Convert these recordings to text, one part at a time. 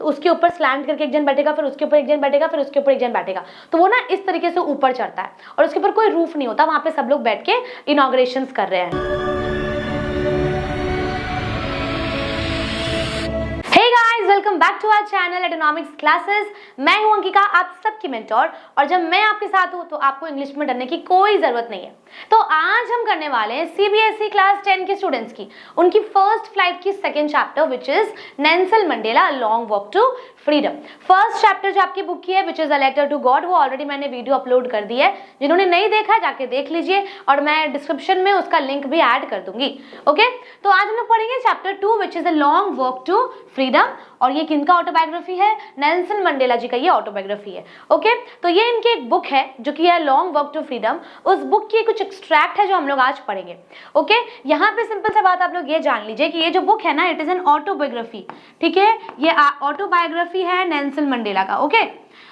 तो उसके ऊपर स्लैंट करके एक जन बैठेगा, फिर उसके ऊपर एक जन बैठेगा, फिर उसके ऊपर एक जन बैठेगा, तो वो ना इस तरीके से ऊपर चढ़ता है और उसके ऊपर कोई रूफ नहीं होता, वहां पे सब लोग बैठ के इनॉग्रेशंस कर रहे हैं। Welcome back to our channel atonomics classes. मैं हूं अंकिका, आप सबकी मेंटोर, और जब मैं आपके साथ हूं तो आपको इंग्लिश में डरने की कोई जरूरत नहीं है। तो आज हम करने वाले हैं सीबीएसई क्लास 10 के स्टूडेंट्स की उनकी फर्स्ट फ्लाइट की second chapter which is Nelson Mandela long walk to freedom. First chapter जो आपकी बुक की है which is a letter to God, वो ऑलरेडी मैंने वीडियो अपलोड कर दी है, जिन्होंने नहीं देखा है जाके देख लीजिए और मैं डिस्क्रिप्शन में उसका लिंक भी ऐड कर दूंगी। ओके, तो आज हम लोग पढ़ेंगे chapter 2 which is a long walk to freedom, और ये किनका ऑटोबायोग्राफी है? नेल्सन मंडेला जी का ये ऑटोबायोग्राफी है। ओके, तो ये इनकी एक बुक है जो कि है लॉन्ग वॉक टू फ्रीडम, उस बुक की कुछ एक्सट्रैक्ट है जो हम लोग आज पढ़ेंगे। ओके, यहाँ पे सिंपल सा बात आप लोग ये जान लीजिए कि ये जो बुक है ना, इट इज एन ऑटोबायोग्राफी। ठीक है, ये ऑटोबायोग्राफी है नेल्सन मंडेला का। ओके,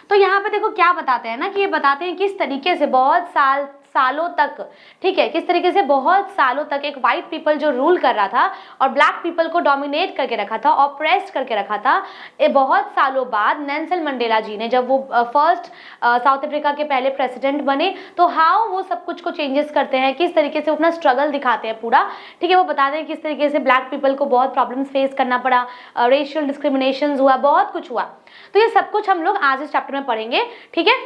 तो यहाँ पे देखो क्या बताते हैं ना, कि ये बताते हैं किस तरीके से बहुत सालों तक, ठीक है, किस तरीके से बहुत सालों तक एक वाइट पीपल जो रूल कर रहा था और ब्लैक पीपल को डोमिनेट करके रखा था, ऑप्रेस्ड करके रखा था, ये बहुत सालों बाद नेल्सन मंडेला जी ने, जब वो फर्स्ट साउथ अफ्रीका के पहले प्रेसिडेंट बने, तो हाउ वो सब कुछ को चेंजेस करते हैं, किस तरीके से अपना स्ट्रगल दिखाते हैं पूरा। ठीक है, वो बताते हैं किस तरीके से ब्लैक पीपल को बहुत प्रॉब्लम्स फेस करना पड़ा, रेशियल डिस्क्रिमिनेशन हुआ, बहुत कुछ हुआ। तो ये सब कुछ हम लोग आज इस चैप्टर में पढ़ेंगे। ठीक है,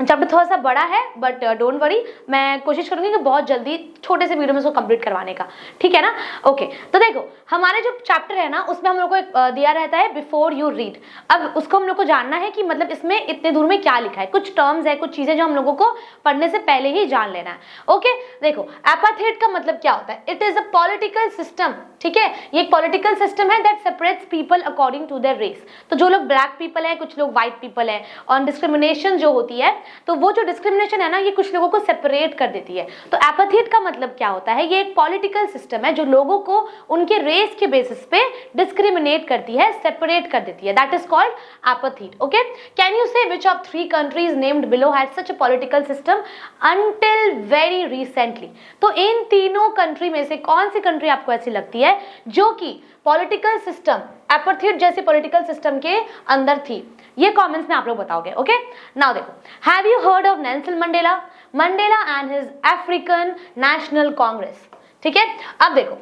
चैप्टर थोड़ा सा बड़ा है बट डोंट वरी, मैं कोशिश करूंगी कि बहुत जल्दी छोटे से वीडियो में इसको कंप्लीट करवाने का। ठीक है ना? ओके, तो देखो हमारे जो चैप्टर है ना, उसमें हम लोग को एक दिया रहता है बिफोर यू रीड। अब उसको हम लोग को जानना है कि मतलब इसमें इतने दूर में क्या लिखा है, कुछ टर्म्स है, कुछ चीजें जो हम लोगों को पढ़ने से पहले ही जान लेना है। ओके, देखो एपार्थाइड का मतलब क्या होता है? It is a political system. ठीक है, ये एक पॉलिटिकल सिस्टम है that separates people according to their race. तो जो लोग ब्लैक पीपल है, कुछ लोग व्हाइट पीपल है, और डिस्क्रिमिनेशन जो होती है, तो वो जो डिस्क्रिमिनेशन है ना, ये कुछ लोगों को सेपरेट कर देती है। तो एपार्थाइड का मतलब क्या होता है? ये एक पॉलिटिकल सिस्टम है जो लोगों को उनके रेस के बेसिस पे डिस्क्रिमिनेट करती है, सेपरेट कर देती है, that is called apartheid. Okay, can you say which of 3 countries named below had such a political system until very recently? तो इन तीनों कंट्री में से कौन सी कंट्री आपको ऐसी लगती है जो कि पॉलिटिकल सिस्टम, एपार्थाइड जैसे पॉलिटिकल सिस्टम के अंदर थी? ये कमेंट्स में आप लोग बताओगे। ओके, नाउ देखो, have you heard of Nelson Mandela? Mandela and his African National Congress. ठीक है, अब देखो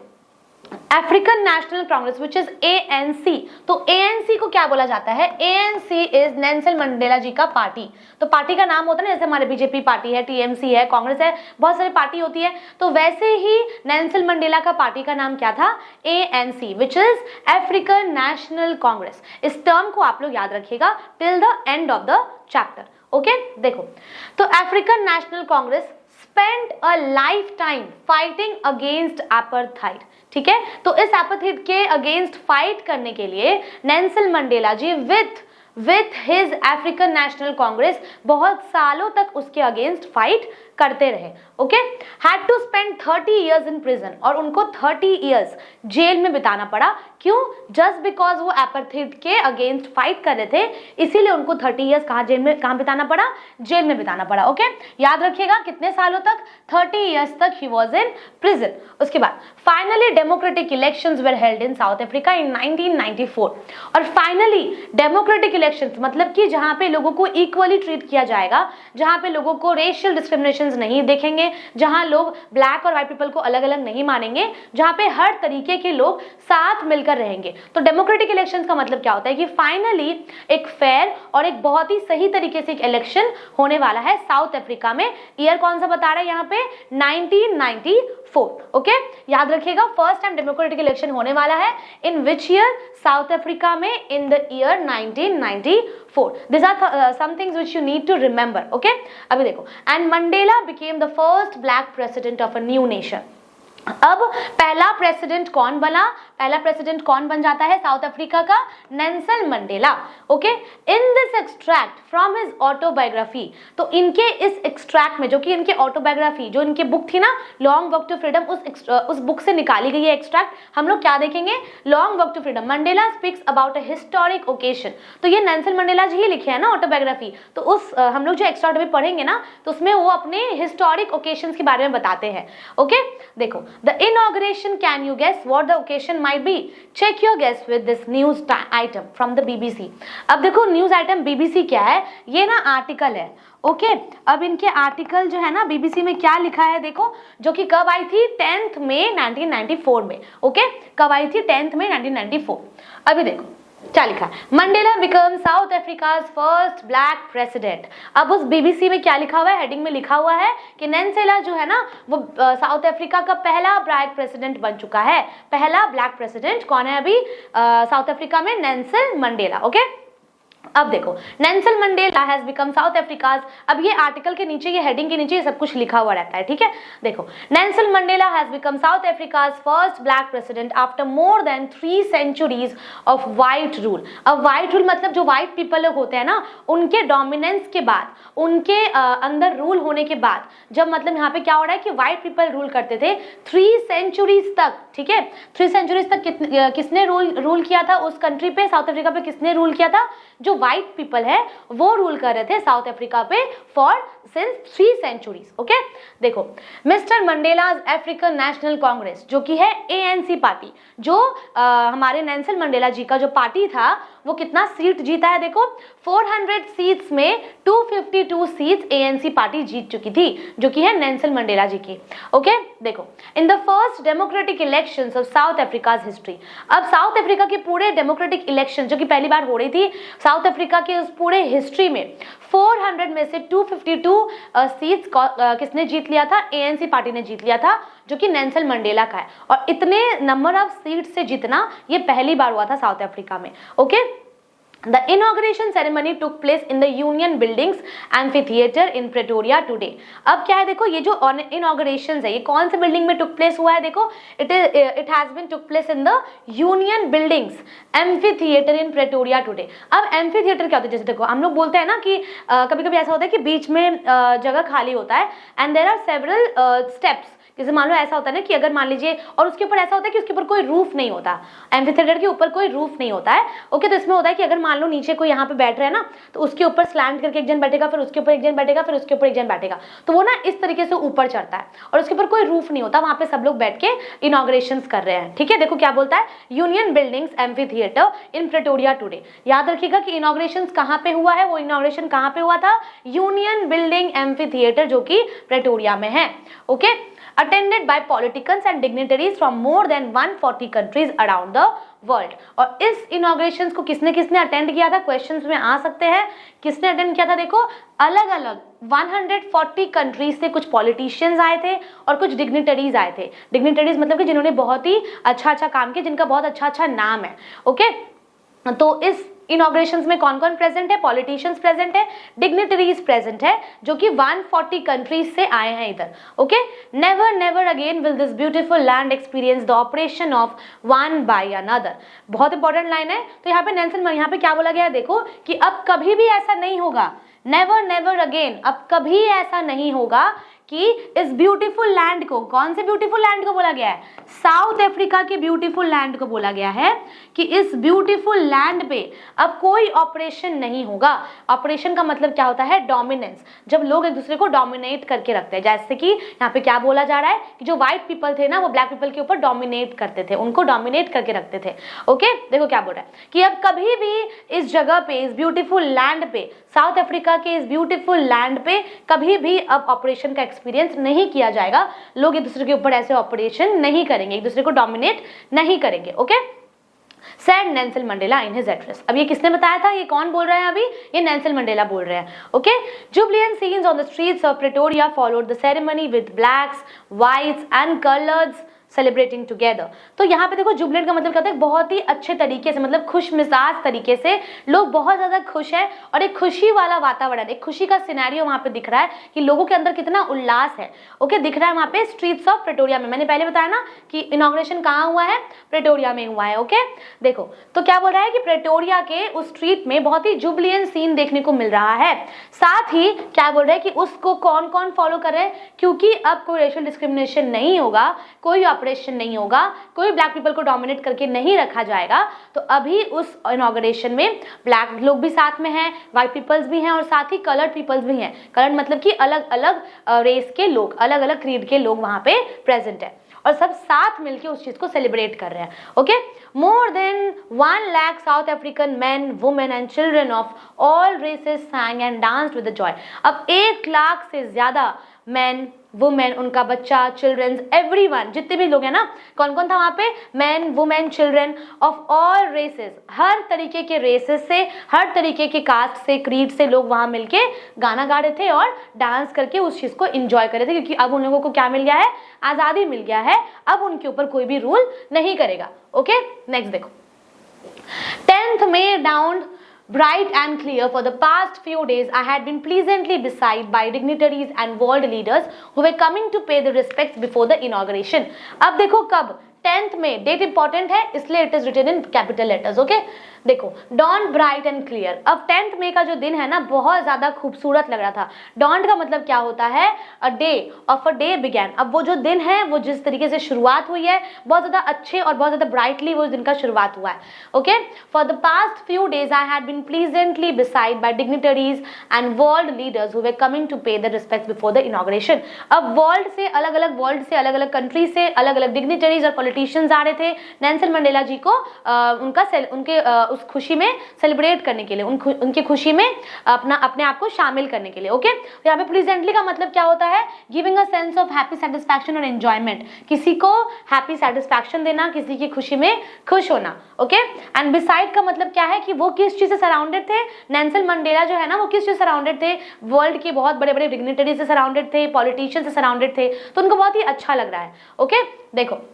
African National Congress which is ANC, तो ANC को क्या बोला जाता है? ANC इज नेल्सन मंडेला जी का पार्टी। तो पार्टी का नाम होता है ना, जैसे हमारे बीजेपी पार्टी है, TMC है, कांग्रेस है, बहुत सारी पार्टी होती है, तो वैसे ही नेल्सन मंडेला का पार्टी का नाम क्या था? ANC which is African National Congress. इस टर्म को आप लोग याद रखिएगा till the end of the chapter. Okay, देखो तो African National Congress spent a lifetime fighting against apartheid। ठीक है, तो इस एपार्थाइड के अगेंस्ट फाइट करने के लिए Nelson Mandela ji with his African National Congress बहुत सालों तक उसके अगेंस्ट फाइट करते रहे। Okay, had to spend 30 years in prison, और उनको 30 इयर्स जेल में बिताना पड़ा। क्यों? जस्ट बिकॉज वो एपार्थाइड के अगेंस्ट फाइट कर रहे थे, इसीलिए उनको 30 इयर्स कहाँ बिताना पड़ा? जेल में बिताना पड़ा। ओके, याद रखिएगा कितने सालों तक? 30 इयर्स तक ही वॉज इन प्रिजन। उसके बाद finally democratic elections were held in South Africa in 1994, और फाइनली डेमोक्रेटिक इलेक्शंस मतलब कि जहां पे लोगों को इक्वली ट्रीट किया जाएगा, जहां पे लोगों को रेशियल डिस्क्रिमिनेशन नहीं देखेंगे, जहां लोग ब्लैक और व्हाइट पीपल को अलग अलग नहीं मानेंगे, जहां पे हर तरीके के लोग साथ मिलकर रहेंगे। तो डेमोक्रेटिक इलेक्शंस का मतलब क्या होता है? कि फाइनली एक फेयर और एक बहुत ही सही तरीके से एक इलेक्शन होने वाला है साउथ अफ्रीका में। ईयर कौन सा बता रहा है यहाँ पे? 1994। ओके, याद रखिएगा फर्स्ट टाइम डेमोक्रेटिक इलेक्शन होने वाला है इन विच ईयर? साउथ अफ्रीका में in the year 1994। These are some things which you need to remember. Okay, अभी देखो, and Mandela became the first black president of a new nation. अब पहला president कौन बना? पहला प्रेसिडेंट कौन बन जाता है साउथ अफ्रीका का? Nelson Mandela. Okay, in this extract from his autobiography, तो इनके इस एक्सट्रैक्ट में, जो कि इनके ऑटोबायोग्राफी, जो इनकी बुक थी ना लॉन्ग वॉक टू फ्रीडम, उस बुक से निकाली गई है एक्सट्रैक्ट। हम लोग क्या देखेंगे? Long walk to freedom, Mandela speaks about a historic occasion. तो ये नेल्सन मंडेला जी ही लिखे हैं ना ऑटोबायोग्राफी, तो उस हम लोग जो एक्स्ट्रा भी पढ़ेंगे ना, तो उसमें वो अपने हिस्टोरिक ओकेशंस के बारे में बताते हैं। ओके, देखो the inauguration, can you guess what the occasion might be. Check your guess with this news item from the BBC. अब देखो न्यूज आइटम BBC क्या है, ये ना आर्टिकल है, ओके अब इनके आर्टिकल जो है ना बीबीसी में क्या लिखा है देखो, जो कि कब आई थी 10 मई 1994 में, ओके कब आई थी 10 मई 1994। अभी देखो क्या लिखा है, Mandela become south Africa's first black president. अब उस बीबीसी में क्या लिखा हुआ है, हेडिंग में लिखा हुआ है कि नेल्सन जो है ना वो साउथ अफ्रीका का पहला ब्लैक प्रेसिडेंट बन चुका है। पहला ब्लैक प्रेसिडेंट कौन है अभी साउथ अफ्रीका में, नेल्सन मंडेला, ओके। अब देखो Nelson Mandela has become south Africa's, अब ये आर्टिकल के नीचे, ये हेडिंग के नीचे ये सब कुछ लिखा हुआ रहता है, ठीक है। देखो Nelson Mandela has become south Africa's first black president after more than 3 centuries of white rule. अब वाइट रूल मतलब जो वाइट पीपल लोग होते हैं ना उनके डोमिनेंस के बाद, उनके अंदर रूल होने के बाद, जब मतलब यहाँ पे क्या हो रहा है कि वाइट पीपल रूल करते थे 3 centuries तक, ठीक है। 3 centuries तक किसने रूल किया था उस कंट्री पे, साउथ अफ्रीका पे किसने रूल किया था, जो वाइट पीपल है वो रूल कर रहे थे साउथ अफ्रीका पे फॉर सिंस 3 centuries, ओके। देखो mister Mandela's African National Congress जो कि है ANC पार्टी, जो हमारे नेल्सन मंडेला जी का जो पार्टी था वो कितना सीट जीता है देखो, 400 सीट्स में 252 सीट्स ANC पार्टी जीत चुकी थी, जो कि है नेल्सन मंडेला जी की, ओके। देखो in the first democratic elections of south Africa's history, अब साउथ अफ्रीका के पूरे डेमोक्रेटिक इलेक्शन जो कि पहली बार हो रही थी साउथ अफ्रीका के उस पूरे हिस्ट्री में 400 में से 252 सीट्स किसने जीत लिया था, ANC पार्टी ने जीत लिया था, जो कि नेल्सन मंडेला का है। और इतने नंबर ऑफ सीट से जीतना ये पहली बार हुआ था साउथ अफ्रीका में, okay. The inauguration ceremony took place in the Union Buildings Amphitheater in Pretoria today. अब क्या है देखो, ये जो inaugurations है ये कौन से बिल्डिंग में took place हुआ है देखो, it has been took place in the Union Buildings Amphitheater in Pretoria today. अब amphitheater क्या होता है, जैसे देखो हम लोग बोलते हैं ना कि कभी कभी ऐसा होता है कि बीच में जगह खाली होता है and there are several steps, जैसे मान लो ऐसा होता है ना कि अगर मान लीजिए, और उसके ऊपर ऐसा होता है कि उसके ऊपर कोई रूफ नहीं होता, एम्फीथिएटर के ऊपर कोई रूफ नहीं होता है, ओके। तो इसमें होता है कि अगर मान लो नीचे कोई यहाँ पे बैठ रहा है ना तो उसके ऊपर स्लैंट करके एक जन बैठेगा, फिर उसके ऊपर एक जन बैठेगा, फिर उसके ऊपर एक जन बैठेगा, तो वो ना इस तरीके से ऊपर चढ़ता है और उसके ऊपर कोई रूफ नहीं होता, वहां पे सब लोग बैठ के इनॉग्रेशंस कर रहे हैं, ठीक है। देखो क्या बोलता है, यूनियन बिल्डिंग्स एम्फीथिएटर इन प्रेटोरिया टुडे। याद रखिएगा कि इनॉग्रेशंस कहाँ पे हुआ है, वो इनॉग्रेशन कहाँ पे हुआ था, यूनियन बिल्डिंग एम्फीथिएटर जो कि प्रेटोरिया में है, okay. Attended by politicians and dignitaries from more than 140 countries around the world। और इस इनॉग्रेशंस को किसने किसने अटेंड किया था, क्वेश्चंस में आ सकते हैं, किसने अटेंड किया था देखो, अलग अलग 140 कंट्रीज से कुछ पॉलिटिशियंस आए थे और कुछ डिग्निटरीज आए थे। डिग्निटरीज मतलब कि जिन्होंने बहुत ही अच्छा काम किया, जिनका बहुत अच्छा नाम है, ओके। तो इस इनॉग्रेशंस में कौन कौन प्रेजेंट है, पॉलिटिशियंस प्रेजेंट है, डिग्निटरीज प्रेजेंट है, जो कि 140 कंट्रीज से आए हैं इधर, okay. Never never again will this beautiful land experience the operation of one by another. बहुत इंपॉर्टेंट लाइन है। तो यहाँ पे नेल्सन, यहाँ पे क्या बोला गया है देखो कि अब कभी भी ऐसा नहीं होगा, नेवर नेवर अगेन, अब कभी ऐसा नहीं होगा कि इस ब्यूटीफुल लैंड को, कौन से ब्यूटीफुल लैंड को बोला गया है, साउथ अफ्रीका के ब्यूटीफुल लैंड को बोला गया है कि इस ब्यूटीफुल लैंड पे अब कोई ऑपरेशन नहीं होगा। ऑपरेशन का मतलब क्या होता है, डोमिनेंस, जब लोग एक दूसरे को डोमिनेट करके रखते हैं। जैसे कि यहाँ पे क्या बोला जा रहा है कि जो व्हाइट पीपल थे ना वो ब्लैक पीपल के ऊपर डोमिनेट करते थे, उनको डोमिनेट करके रखते थे, ओके। देखो क्या बोल रहा है कि अब कभी भी इस जगह पे, इस ब्यूटीफुल लैंड पे, साउथ अफ्रीका के इस ब्यूटीफुल लैंड पे कभी भी अब ऑपरेशन का एक्सपीरियंस नहीं किया जाएगा। लोग एक दूसरे के ऊपर ऐसे ऑपरेशन नहीं करेंगे, एक दूसरे को डोमिनेट नहीं करेंगे, okay. Sad Nelson Mandela in his address. अब ये किसने बताया था, ये कौन बोल रहा है अभी, ये नेल्सन मंडेला बोल रहे हैं, okay. Jubilant scenes on the streets of Pretoria followed the ceremony with blacks, whites and coloureds celebrating together. तो यहाँ पे देखो जुबलेंट का मतलब क्या होता है, बहुत ही अच्छे तरीके से, मतलब खुश मिजाज तरीके से लोग बहुत ज्यादा खुश है और एक खुशी वाला वातावरण, एक खुशी का सिनेरियो वहाँ पे दिख रहा है कि लोगों के अंदर कितना उल्लास है, ओके, दिख रहा है वहाँ पे स्ट्रीट्स ऑफ प्रेटोरिया में। मैंने पहले बताया ना कि इनॉग्रेशन कहाँ हुआ है, प्रेटोरिया में हुआ है, ओके। देखो तो क्या बोल रहा है कि प्रेटोरिया के उस स्ट्रीट में बहुत ही जुबलियंट सीन देखने को मिल रहा है। साथ ही क्या बोल रहा है कि उसको कौन कौन फॉलो कर रहे हैं, क्योंकि अब कोई रेशियल डिस्क्रिमिनेशन नहीं होगा, कोई ऑपरेशन नहीं होगा, कोई ब्लैक पीपल को डोमिनेट करके नहीं रखा जाएगा। तो अभी उस इनॉग्रेशन में ब्लैक लोग भी साथ में हैं, व्हाइट पीपल्स भी हैं और साथ ही कलर्ड पीपल्स भी हैं। कलर्ड मतलब कि अलग अलग रेस के लोग, अलग अलग क्रीड के लोग वहां पे प्रेजेंट है, और सब साथ मिलके उस चीज को सेलिब्रेट कर रहे हैं। Okay, more than 1 lakh south African men, women and children of all races sang and danced with the joy। अब 1 लाख से ज्यादा मैन, वुमेन, उनका बच्चा, चिल्ड्रंस, एवरीवन, जितने भी लोग हैं ना, कौन कौन था वहां पे, man, women, children of all races, हर तरीके के रेसेस से, हर तरीके के कास्ट से, क्रीड से लोग वहां मिलके गाना गा रहे थे और डांस करके उस चीज को एंजॉय कर रहे थे, क्योंकि अब उन लोगों को क्या मिल गया है, आजादी मिल गया है, अब उनके ऊपर कोई भी रूल नहीं करेगा। ओके, नेक्स्ट देखो, 10th May dawned bright and clear. For the past few days I had been pleasantly beside by dignitaries and world leaders who were coming to pay the respects before the inauguration। अब देखो कब, 10th May, date important है इसलिए it is written in capital letters. Okay, देखो, dawn bright and clear. अब 10th May का जो दिन है ना, बहुत ज्यादा खूबसूरत लग रहा था। डॉन का मतलब क्या होता है, a day, of a day began. अब वो जो दिन है वो जिस तरीके से शुरुआत हुई है, बहुत ज्यादा अच्छे और बहुत ज्यादा ब्राइटली वो दिन का शुरुआत हुआ है। Okay, for the past few days I had been pleasantly beside by dignitaries and world leaders who were coming to pay the respect before the inauguration. अब वर्ल्ड से अलग अलग कंट्री से अलग अलग डिग्निटरीज और पॉलिटिशियंस आ रहे थे नेल्सन मंडेला जी को उनके उस खुशी में सेलिब्रेट करने के लिए, उनकी खुशी में अपने आप को शामिल करने के लिए। ओके, तो यहाँ पे प्लीजेंटली का मतलब क्या होता है, giving a sense of happy satisfaction और एंजॉयमेंट, किसी को हैप्पी सेटिस्फैक्शन देना, किसी की खुशी में खुश होना। ओके, एंड बिसाइड का मतलब क्या है कि वो किस चीज से सराउंडेड थे, नेल्सन मंडेला जो है ना वो किस चीज से सराउंडेड थे, वर्ल्ड के बहुत बड़े बड़े डिग्निटरी से सराउंडेड थे, पॉलिटिशियन से सराउंडेड थे, तो उनको बहुत ही अच्छा लग रहा है। ओके, देखो,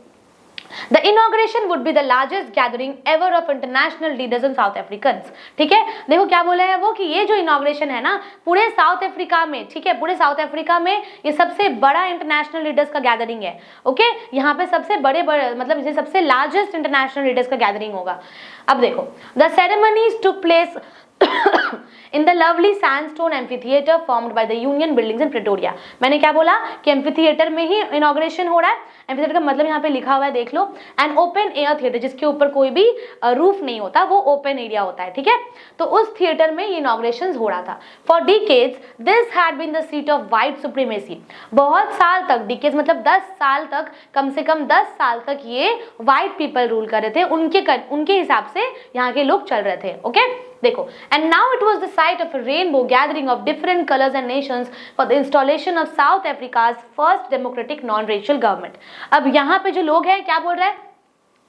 The inauguration would be the largest gathering ever of international leaders and South Africans। ठीक है, देखो क्या बोला है वो कि ये जो इनॉग्रेशन है ना पूरे साउथ अफ्रीका में, ठीक है, पूरे साउथ अफ्रीका में ये सबसे बड़ा इंटरनेशनल लीडर्स का गैदरिंग है। ओके, यहाँ पे सबसे बड़े मतलब ये सबसे लार्जेस्ट इंटरनेशनल लीडर्स का गैदरिंग होगा। अब देखो, the ceremonies took place in the lovely sandstone amphitheater formed by the Union Buildings in Pretoria। मैंने क्या बोला कि एम्फीथिएटर में ही इनॉग्रेशन हो रहा है। एम्फीथिएटर का मतलब यहाँ पे लिखा हुआ है, देख लो, एन ओपन एयर थिएटर, जिसके ऊपर कोई भी रूफ नहीं होता, वो ओपन एरिया होता है। ठीक है, तो उस थिएटर में ये इनॉग्रेशन हो रहा था। For decades this had been the seat of white supremacy. बहुत साल तक, डिकेड्स मतलब 10 साल तक, कम से कम 10 साल तक ये व्हाइट पीपल रूल कर रहे थे, उनके हिसाब से यहाँ के लोग चल रहे थे। ओके, देखो, and now it was the site of a rainbow gathering of different colors and nations for the installation of South Africa's first democratic non-racial government। अब यहाँ पे जो लोग हैं क्या बोल रहे हैं,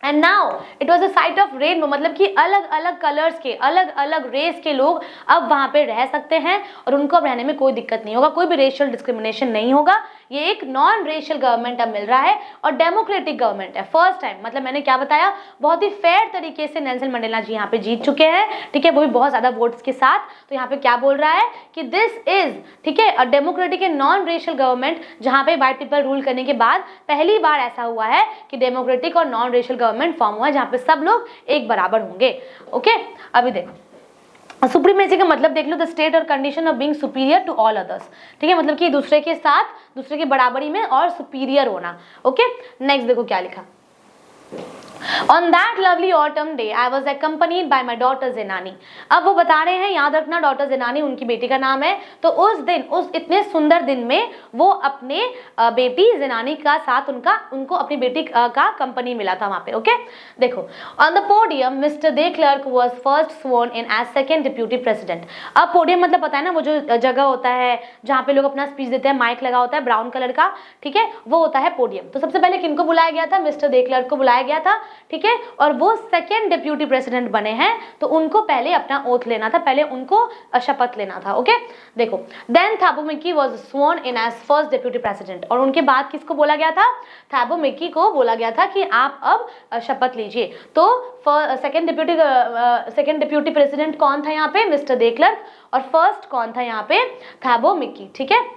and now it was a site of rainbow, मतलब कि अलग अलग कलर्स के, अलग अलग रेस के लोग अब वहां पे रह सकते हैं और उनको अब रहने में कोई दिक्कत नहीं होगा, कोई भी रेशियल डिस्क्रिमिनेशन नहीं होगा। ये एक नॉन रेशियल गवर्नमेंट अब मिल रहा है और डेमोक्रेटिक गवर्नमेंट है, फर्स्ट टाइम। मतलब मैंने क्या बताया, बहुत ही फेयर तरीके से नेल्सन मंडेला जी यहाँ पे जीत चुके हैं, ठीक है, वो भी बहुत ज्यादा वोट्स के साथ। तो यहाँ पे क्या बोल रहा है कि दिस इज, ठीक है, a democratic and non racial government, जहाँ पे व्हाइट पीपल रूल करने के बाद पहली बार ऐसा हुआ है कि डेमोक्रेटिक और नॉन रेशियल गवर्नमेंट फॉर्म हुआ है, जहाँ पे सब लोग एक बराबर होंगे। ओके, अभी देखो, सुप्रीमेसी का मतलब देख लो, द स्टेट और condition of being superior to all others. ठीक है, मतलब कि दूसरे के साथ, दूसरे की बराबरी में और सुपीरियर होना। ओके, नेक्स्ट देखो क्या लिखा, On that lovely autumn day, I was accompanied by my daughter Zenani। अब वो बता रहे हैं, याद रखना डॉटर ज़ेनानी उनकी बेटी का नाम है। तो उस दिन, उस इतने सुंदर दिन में वो अपने बेटी ज़ेनानी का साथ उनको अपनी बेटी का कंपनी मिला था वहाँ पे। ओके, देखो, on the podium Mister de Klerk was first sworn in as second deputy president. अब पोडियम मतलब पता है ना, वो जो जगह होता है जहाँ पे लोग अपना स्पीच देते हैं, माइक लगा होता है ब्राउन कलर का, ठीक है, वो होता है पोडियम। तो सबसे पहले किनको बुलाया गया था, मिस्टर दे क्लर्क को बुलाया गया था, ठीक है, और वो सेकेंड डिप्यूटी प्रेसिडेंट बने हैं, तो उनको पहले अपना ओथ लेना था, पहले उनको शपथ लेना था। ओके, देखो, then Thabo Mbeki was sworn in as first deputy president, और उनके बाद किसको बोला गया था, थैबो मिकी को बोला गया था कि आप अब शपथ लीजिए। तो सेकेंड डिप्यूटी प्रेसिडेंट कौन था यहाँ पे, मिस्टर दे क्लर्क, और फर्स्ट कौन था यहाँ पे, थैबो मिकी। ठीक है,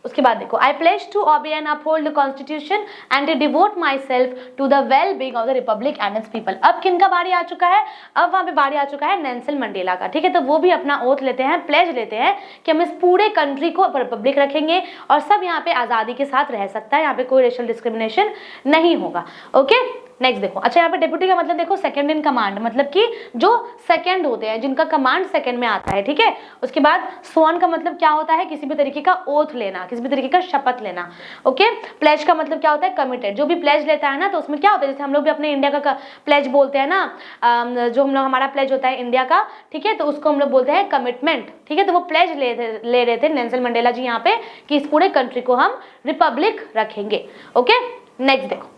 उसके बाद देखो, I pledge to obey and uphold the constitution and to devote myself to the well being of the republic and its people. अब किनका बारी आ चुका है, अब वहां पे बारी आ चुका है नेल्सन मंडेला का। ठीक है, तो वो भी अपना ओथ लेते हैं, प्लेज लेते हैं कि हम इस पूरे कंट्री को रिपब्लिक रखेंगे और सब यहाँ पे आज़ादी के साथ रह सकता है, यहाँ पे कोई रेशियल डिस्क्रिमिनेशन नहीं होगा। ओके, नेक्स्ट देखो, अच्छा यहाँ पे डेप्यूटी का मतलब देखो सेकंड इन कमांड, मतलब कि जो सेकंड होते हैं, जिनका कमांड सेकंड में आता है, ठीक है। उसके बाद स्वॉन का मतलब क्या होता है, किसी भी तरीके का ओथ लेना, किसी भी तरीके का शपथ लेना, ओके। प्लेज का मतलब क्या होता है, कमिटेड। जो भी प्लेज लेता है ना, तो उसमें क्या होता है, जैसे हम लोग भी अपने इंडिया का प्लेज बोलते हैं ना, जो हम लोग हमारा प्लेज होता है इंडिया का, ठीक है, तो उसको हम लोग बोलते हैं कमिटमेंट, ठीक है। तो वो प्लेज ले रहे थे नेल्सन मंडेला जी यहाँ पे कि इस पूरे कंट्री को हम रिपब्लिक रखेंगे, ओके। नेक्स्ट देखो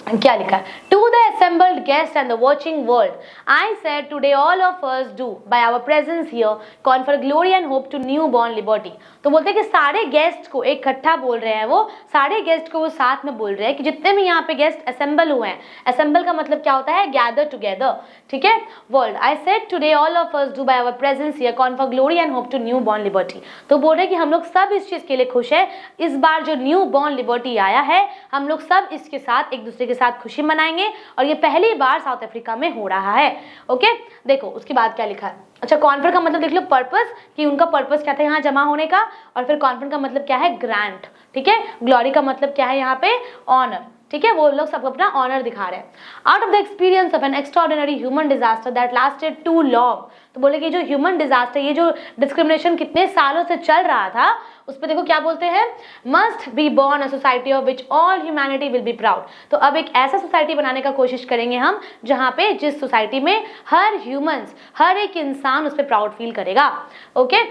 क्या लिखा है, to the assembled guests and the watching world, I said today all of us do by our presence here confer glory and hope to newborn liberty। तो बोलते हैं कि सारे गेस्ट को इकट्ठा बोल रहे हैं, वो सारे गेस्ट को वो साथ में बोल रहे हैं कि जितने भी यहाँ पे गेस्ट असेंबल हुए हैं, असेंबल का मतलब क्या होता है, गैदर टुगेदर, ठीक है, world. I said today all of us do by our presence here confer glory and hope to newborn liberty. तो बोल रहे हैं कि हम लोग सब इस चीज के लिए खुश है, इस बार जो न्यू बॉर्न लिबर्टी आया है, हम लोग सब इसके साथ एक दूसरे के साथ खुशी मनाएंगे, और ये पहली बार साउथ अफ्रीका में हो रहा है, ओके। देखो उसके बाद क्या लिखा है, अच्छा कॉन्फर का मतलब देख लो पर्पस, कि उनका पर्पस क्या था यहाँ जमा होने का, और फिर कॉन्फर का मतलब क्या है, ग्रांट, ठीक है। ग्लोरी का मतलब क्या है यहाँ पे, ऑनर, ठीक है। वो लोग सबको अपना ऑनर दिखा रहे हैं। Out of the experience of an extraordinary human disaster that lasted too long, तो बोले कि जो ह्यूमन डिजास्टर, ये जो डिस्क्रिमिनेशन कितने सालों से चल रहा था, उस पर देखो क्या बोलते हैं, must be born a society of which all humanity will be proud. तो अब एक ऐसा सोसाइटी बनाने का कोशिश करेंगे हम जहाँ पे, जिस सोसाइटी में हर ह्यूमंस, हर एक इंसान उस पर प्राउड फील करेगा, okay.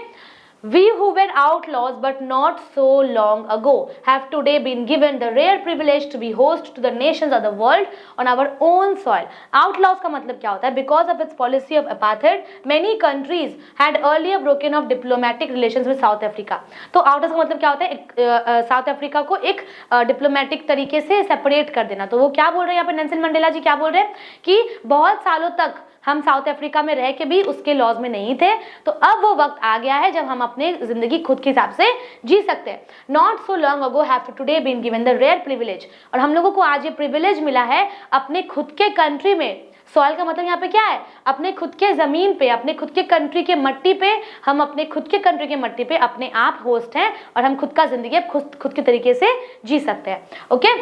We who were outlaws but not so long ago have today been given the rare privilege to be host to the nations of the world on our own soil. Outlaws का मतलब क्या होता है, because of its policy of apartheid, many countries had earlier broken off diplomatic relations with South Africa. तो outlaws का मतलब क्या होता है, साउथ अफ्रीका को एक डिप्लोमेटिक तरीके से सेपरेट कर देना। तो वो क्या बोल रहे हैं यहाँ पे, नेल्सन मंडेला जी क्या बोल रहे हैं कि बहुत सालों तक हम साउथ अफ्रीका में रह के भी उसके लॉज में नहीं थे, तो अब वो वक्त आ गया है जब हम अपने जिंदगी खुद के हिसाब से जी सकते हैं। Not so long ago have today been given the rare privilege, और हम लोगों को आज ये प्रिविलेज मिला है अपने खुद के कंट्री में। सॉइल का मतलब यहाँ पे क्या है, अपने खुद के जमीन पे, अपने खुद के कंट्री के मट्टी पे, हम अपने खुद के कंट्री के मट्टी पे अपने आप होस्ट हैं, और हम खुद का जिंदगी खुद के तरीके से जी सकते हैं, okay.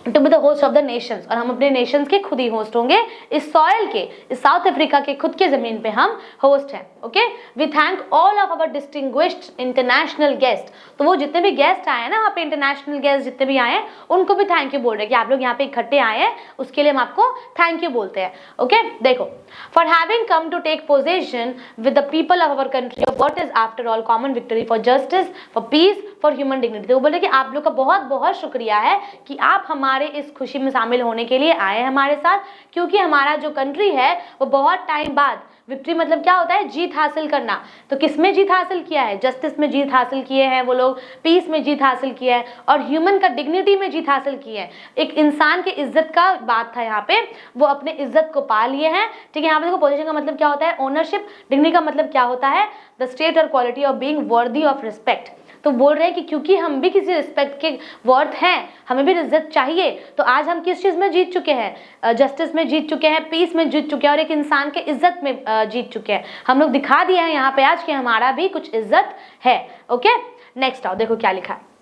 To be the host of the nations, और हम अपने नेशंस के खुद ही होस्ट होंगे, इस सॉइल के, इस साउथ अफ्रीका के खुद के जमीन पे हम होस्ट हैं, okay. We thank all of our distinguished international guest. तो वो जितने भी गेस्ट आए हैं ना वहाँ पे, इंटरनेशनल गेस्ट जितने भी आए हैं, उनको भी थैंक यू बोल रहे हैं कि आप लोग यहाँ पे इकट्ठे आए हैं, उसके लिए हम आपको थैंक यू बोलते हैं, ओके। देखो, for having come to take possession with the people of our country of what is after all common victory for justice, for peace, for human dignity. तो वो बोले कि आप लोग का बहुत बहुत शुक्रिया है कि आप हमारे इस खुशी में शामिल होने के लिए आए हमारे साथ, क्योंकि हमारा जो कंट्री है वो बहुत टाइम बाद, विक्ट्री मतलब क्या होता है, जीत हासिल करना, तो किस में जीत हासिल किया है, जस्टिस में जीत हासिल किए हैं वो लोग, पीस में जीत हासिल किया है, और ह्यूमन का डिग्निटी में जीत हासिल की है। एक इंसान के इज्जत का बात था यहाँ पे, वो अपने इज्जत को पा लिए हैं, ठीक है। यहाँ पे देखो पोजीशन का मतलब क्या होता है, ओनरशिप। डिग्निटी का मतलब क्या होता है, द स्टेट और quality of being worthy of respect. तो बोल रहे हैं कि क्योंकि हम भी किसी रिस्पेक्ट के वर्थ हैं, हमें भी इज्जत चाहिए, तो आज हम किस चीज़ में जीत चुके हैं, जस्टिस में जीत चुके हैं, पीस में जीत चुके हैं, और एक इंसान के इज्जत में जीत चुके हैं। हम लोग दिखा दिया है यहाँ पे आज कि हमारा भी कुछ इज्जत है, ओके। नेक्स्ट आओ, देखो क्या लिखा है,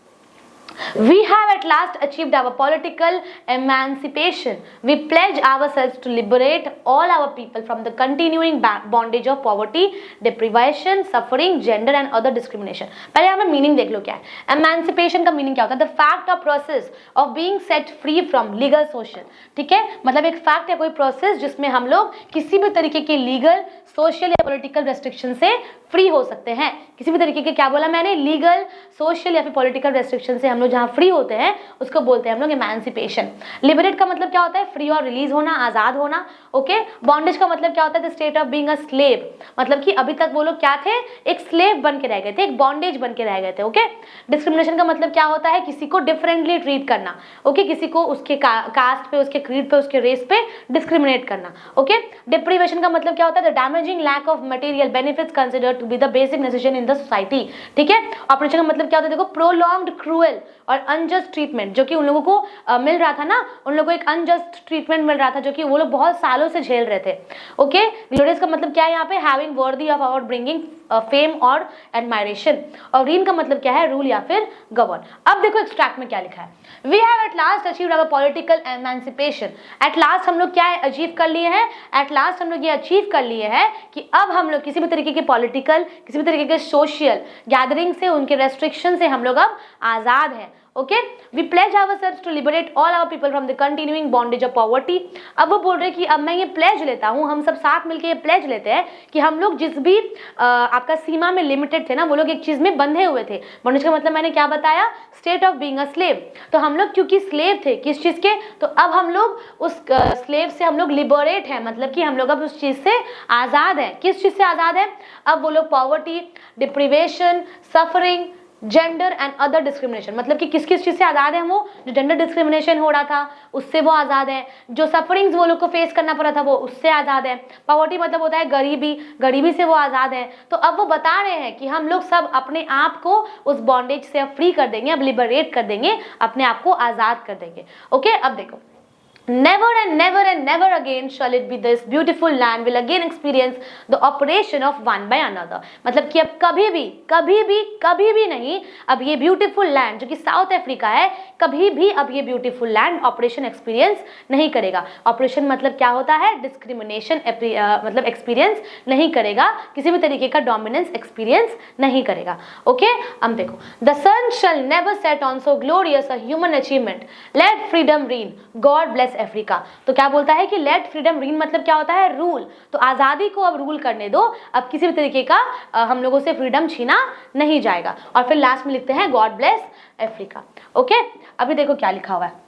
We have at last achieved our political emancipation. We pledge ourselves to liberate all our people from the continuing bondage of poverty, deprivation, suffering, gender and other discrimination. पहले यहाँ पे मीनिंग देख लो क्या है। Emancipation का मीनिंग क्या होता है, the fact or process of being set free from legal social, ठीक है। मतलब एक फैक्ट है, कोई प्रोसेस जिसमें हम लोग किसी भी तरीके के लीगल, सोशल या पॉलिटिकल रेस्ट्रिक्शन से फ्री हो सकते हैं। किसी भी तरीके के, क्या बोला मैंने, लीगल, सोशल या फिर पॉलिटिकल रेस्ट्रिक्शन से हम लोग जहाँ फ्री होते हैं उसको बोलते हैं हम लोग इमेंसिपेशन। लिबरेट का मतलब क्या होता है, फ्री और रिलीज होना, आजाद होना, ओके। बॉन्डेज का मतलब क्या होता है, the state of being a slave, मतलब कि अभी तक वो लोग क्या थे, एक स्लेव बन के रह गए थे, एक बॉन्डेज बन के रह गए थे, ओके। डिस्क्रिमिनेशन का मतलब क्या होता है, किसी को डिफरेंटली ट्रीट करना, ओके, किसी को उसके कास्ट पे, उसके क्रीड पे, उसके रेस पे डिस्क्रिमिनेट करना, ओके। डिप्रीवेशन का मतलब क्या होता है, the damaging lack of material benefits considered to be the basic necessity in the society, ठीक है। ऑपरेशन का मतलब क्या होता है, देखो, प्रोलॉन्ग्ड क्रूएल और अनजस्ट ट्रीटमेंट, जो कि उन लोगों को मिल रहा था ना, उन लोगों को एक अनजस्ट ट्रीटमेंट मिल रहा था जो कि वो लोग बहुत सालों से झेल रहे थे, ओके। ग्लोरियस का मतलब क्या है यहाँ पे, having worthy of our bringing fame और एडमायरेशन, और रीन का मतलब क्या है, रूल या फिर गवर्न। अब देखो एक्सट्रैक्ट में क्या लिखा है, we have at last achieved our political emancipation. At last हम लोग क्या है, अचीव कर लिए हैं, एट लास्ट हम लोग ये अचीव कर लिए हैं कि अब हम लोग किसी भी तरीके के पॉलिटिकल, किसी भी तरीके के सोशल गैदरिंग से, उनके रेस्ट्रिक्शन से हम लोग अब आजाद हैं। Okay, we pledge ourselves to liberate all our people from the continuing bondage of poverty. अब वो बोल रहे हैं कि अब मैं ये प्लेज लेता हूँ, हम सब साथ मिलकर ये प्लेज लेते हैं कि हम लोग जिस भी आपका सीमा में लिमिटेड थे ना, वो लोग एक चीज में बंधे हुए थे। बॉन्डेज का मतलब मैंने क्या बताया, state of being a slave. तो हम लोग क्योंकि स्लेव थे किस चीज के, तो अब हम लोग उस स्लेव से हम लोग लिबरेट हैं, मतलब कि हम लोग अब उस चीज से आजाद हैं। किस चीज से आजाद है, अब वो लोग poverty, deprivation, suffering, gender and other discrimination, मतलब कि किस किस चीज से आजाद है, वो जो जेंडर डिस्क्रिमिनेशन हो रहा था उससे वो आजाद है, जो सफरिंग्स वो लोग को फेस करना पड़ा था वो उससे आजाद है, पॉवर्टी मतलब होता है गरीबी, गरीबी से वो आजाद है। तो अब वो बता रहे हैं कि हम लोग सब अपने आप को उस बॉन्डेज से अब फ्री कर देंगे, अब लिबरेट कर देंगे, अपने आप को आजाद कर देंगे। ओके, अब देखो, never and never and never again shall it be this beautiful land will again experience the oppression of one by another। मतलब कि अब कभी भी नहीं, अब ये ब्यूटीफुल लैंड जो कि साउथ अफ्रीका है, कभी भी अब ये ब्यूटीफुल लैंड ऑपरेशन एक्सपीरियंस नहीं करेगा। ऑपरेशन मतलब क्या होता है, डिस्क्रिमिनेशन, मतलब एक्सपीरियंस नहीं करेगा, किसी भी तरीके का डोमिनेंस एक्सपीरियंस नहीं करेगा। ओके, अब देखो, the sun shall never set on so glorious a human achievement, let freedom reign, God bless Africa. तो क्या बोलता है कि लेट फ्रीडम रीन मतलब क्या होता है, रूल। तो आजादी को अब रूल करने दो, अब किसी भी तरीके का हम लोगों से फ्रीडम छीना नहीं जाएगा। और फिर लास्ट में लिखते हैं गॉड ब्लेस अफ्रीका। ओके, अभी देखो क्या लिखा हुआ है,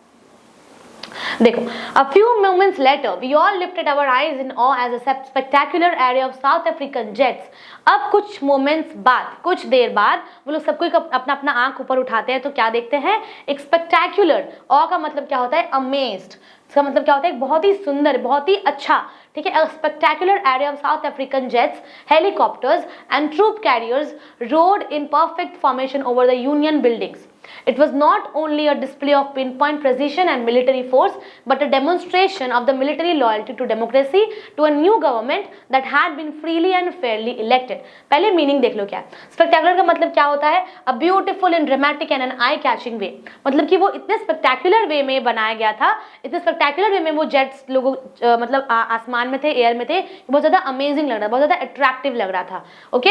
देखो, a few moments later we all lifted our eyes in awe as a spectacular array of South African jets। अब कुछ मोमेंट्स बाद, कुछ देर बाद वो लोग सबको अपना अपना आंख ऊपर उठाते हैं, तो क्या देखते हैं, एक स्पेक्टैक्युलर, ऑ का मतलब क्या होता है, अमेज्ड, इसका मतलब क्या होता है, बहुत ही सुंदर, बहुत ही अच्छा, ठीक है, a spectacular array of South African jets, helicopters and troop carriers rode in perfect formation over the Union buildings। It was not only a display of pinpoint precision and military force, but a demonstration of the military loyalty to democracy, to a new government that had been freely and fairly elected। पहले meaning देख लो क्या है, spectacular का मतलब क्या होता है, a beautiful and dramatic and an eye catching way, मतलब कि वो इतने स्पेक्टेकुलर वे में बनाया गया था, इतने स्पेक्टेकुलर वे में वो जेट्स लोगों मतलब आसमान में थे, एयर में थे, बहुत ज्यादा अमेजिंग लग रहा था, बहुत ज्यादा अट्रैक्टिव लग रहा था। ओके,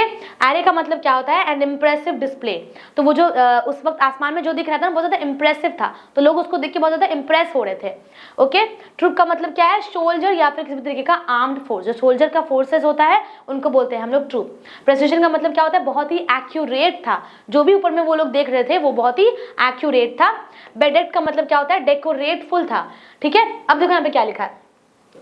एरे का मतलब क्या होता है, एन इम्प्रेसिव डिस्प्ले, तो वो जो उस वक्त आसमान में जो दिख रहा था ना बहुत ज्यादा इंप्रेसिव था, तो लोग उसको देख के बहुत ज्यादा इंप्रेस हो रहे थे। ओके, ट्रूप का मतलब क्या है, सोल्जर या फिर किसी तरीके का आर्म्ड फोर्स, जो सोल्जर का फोर्सेस होता है उनको बोलते हैं हम लोग ट्रूप। प्रेसिशन का मतलब क्या होता है, बहुत ही एक्यूरेट था, जो भी ऊपर में वो लोग देख रहे थे वो बहुत ही एक्यूरेट था। बेडेड का मतलब क्या होता है, डेकोरेटफुल था। ठीक है, अब देखो यहाँ पे क्या लिखा है,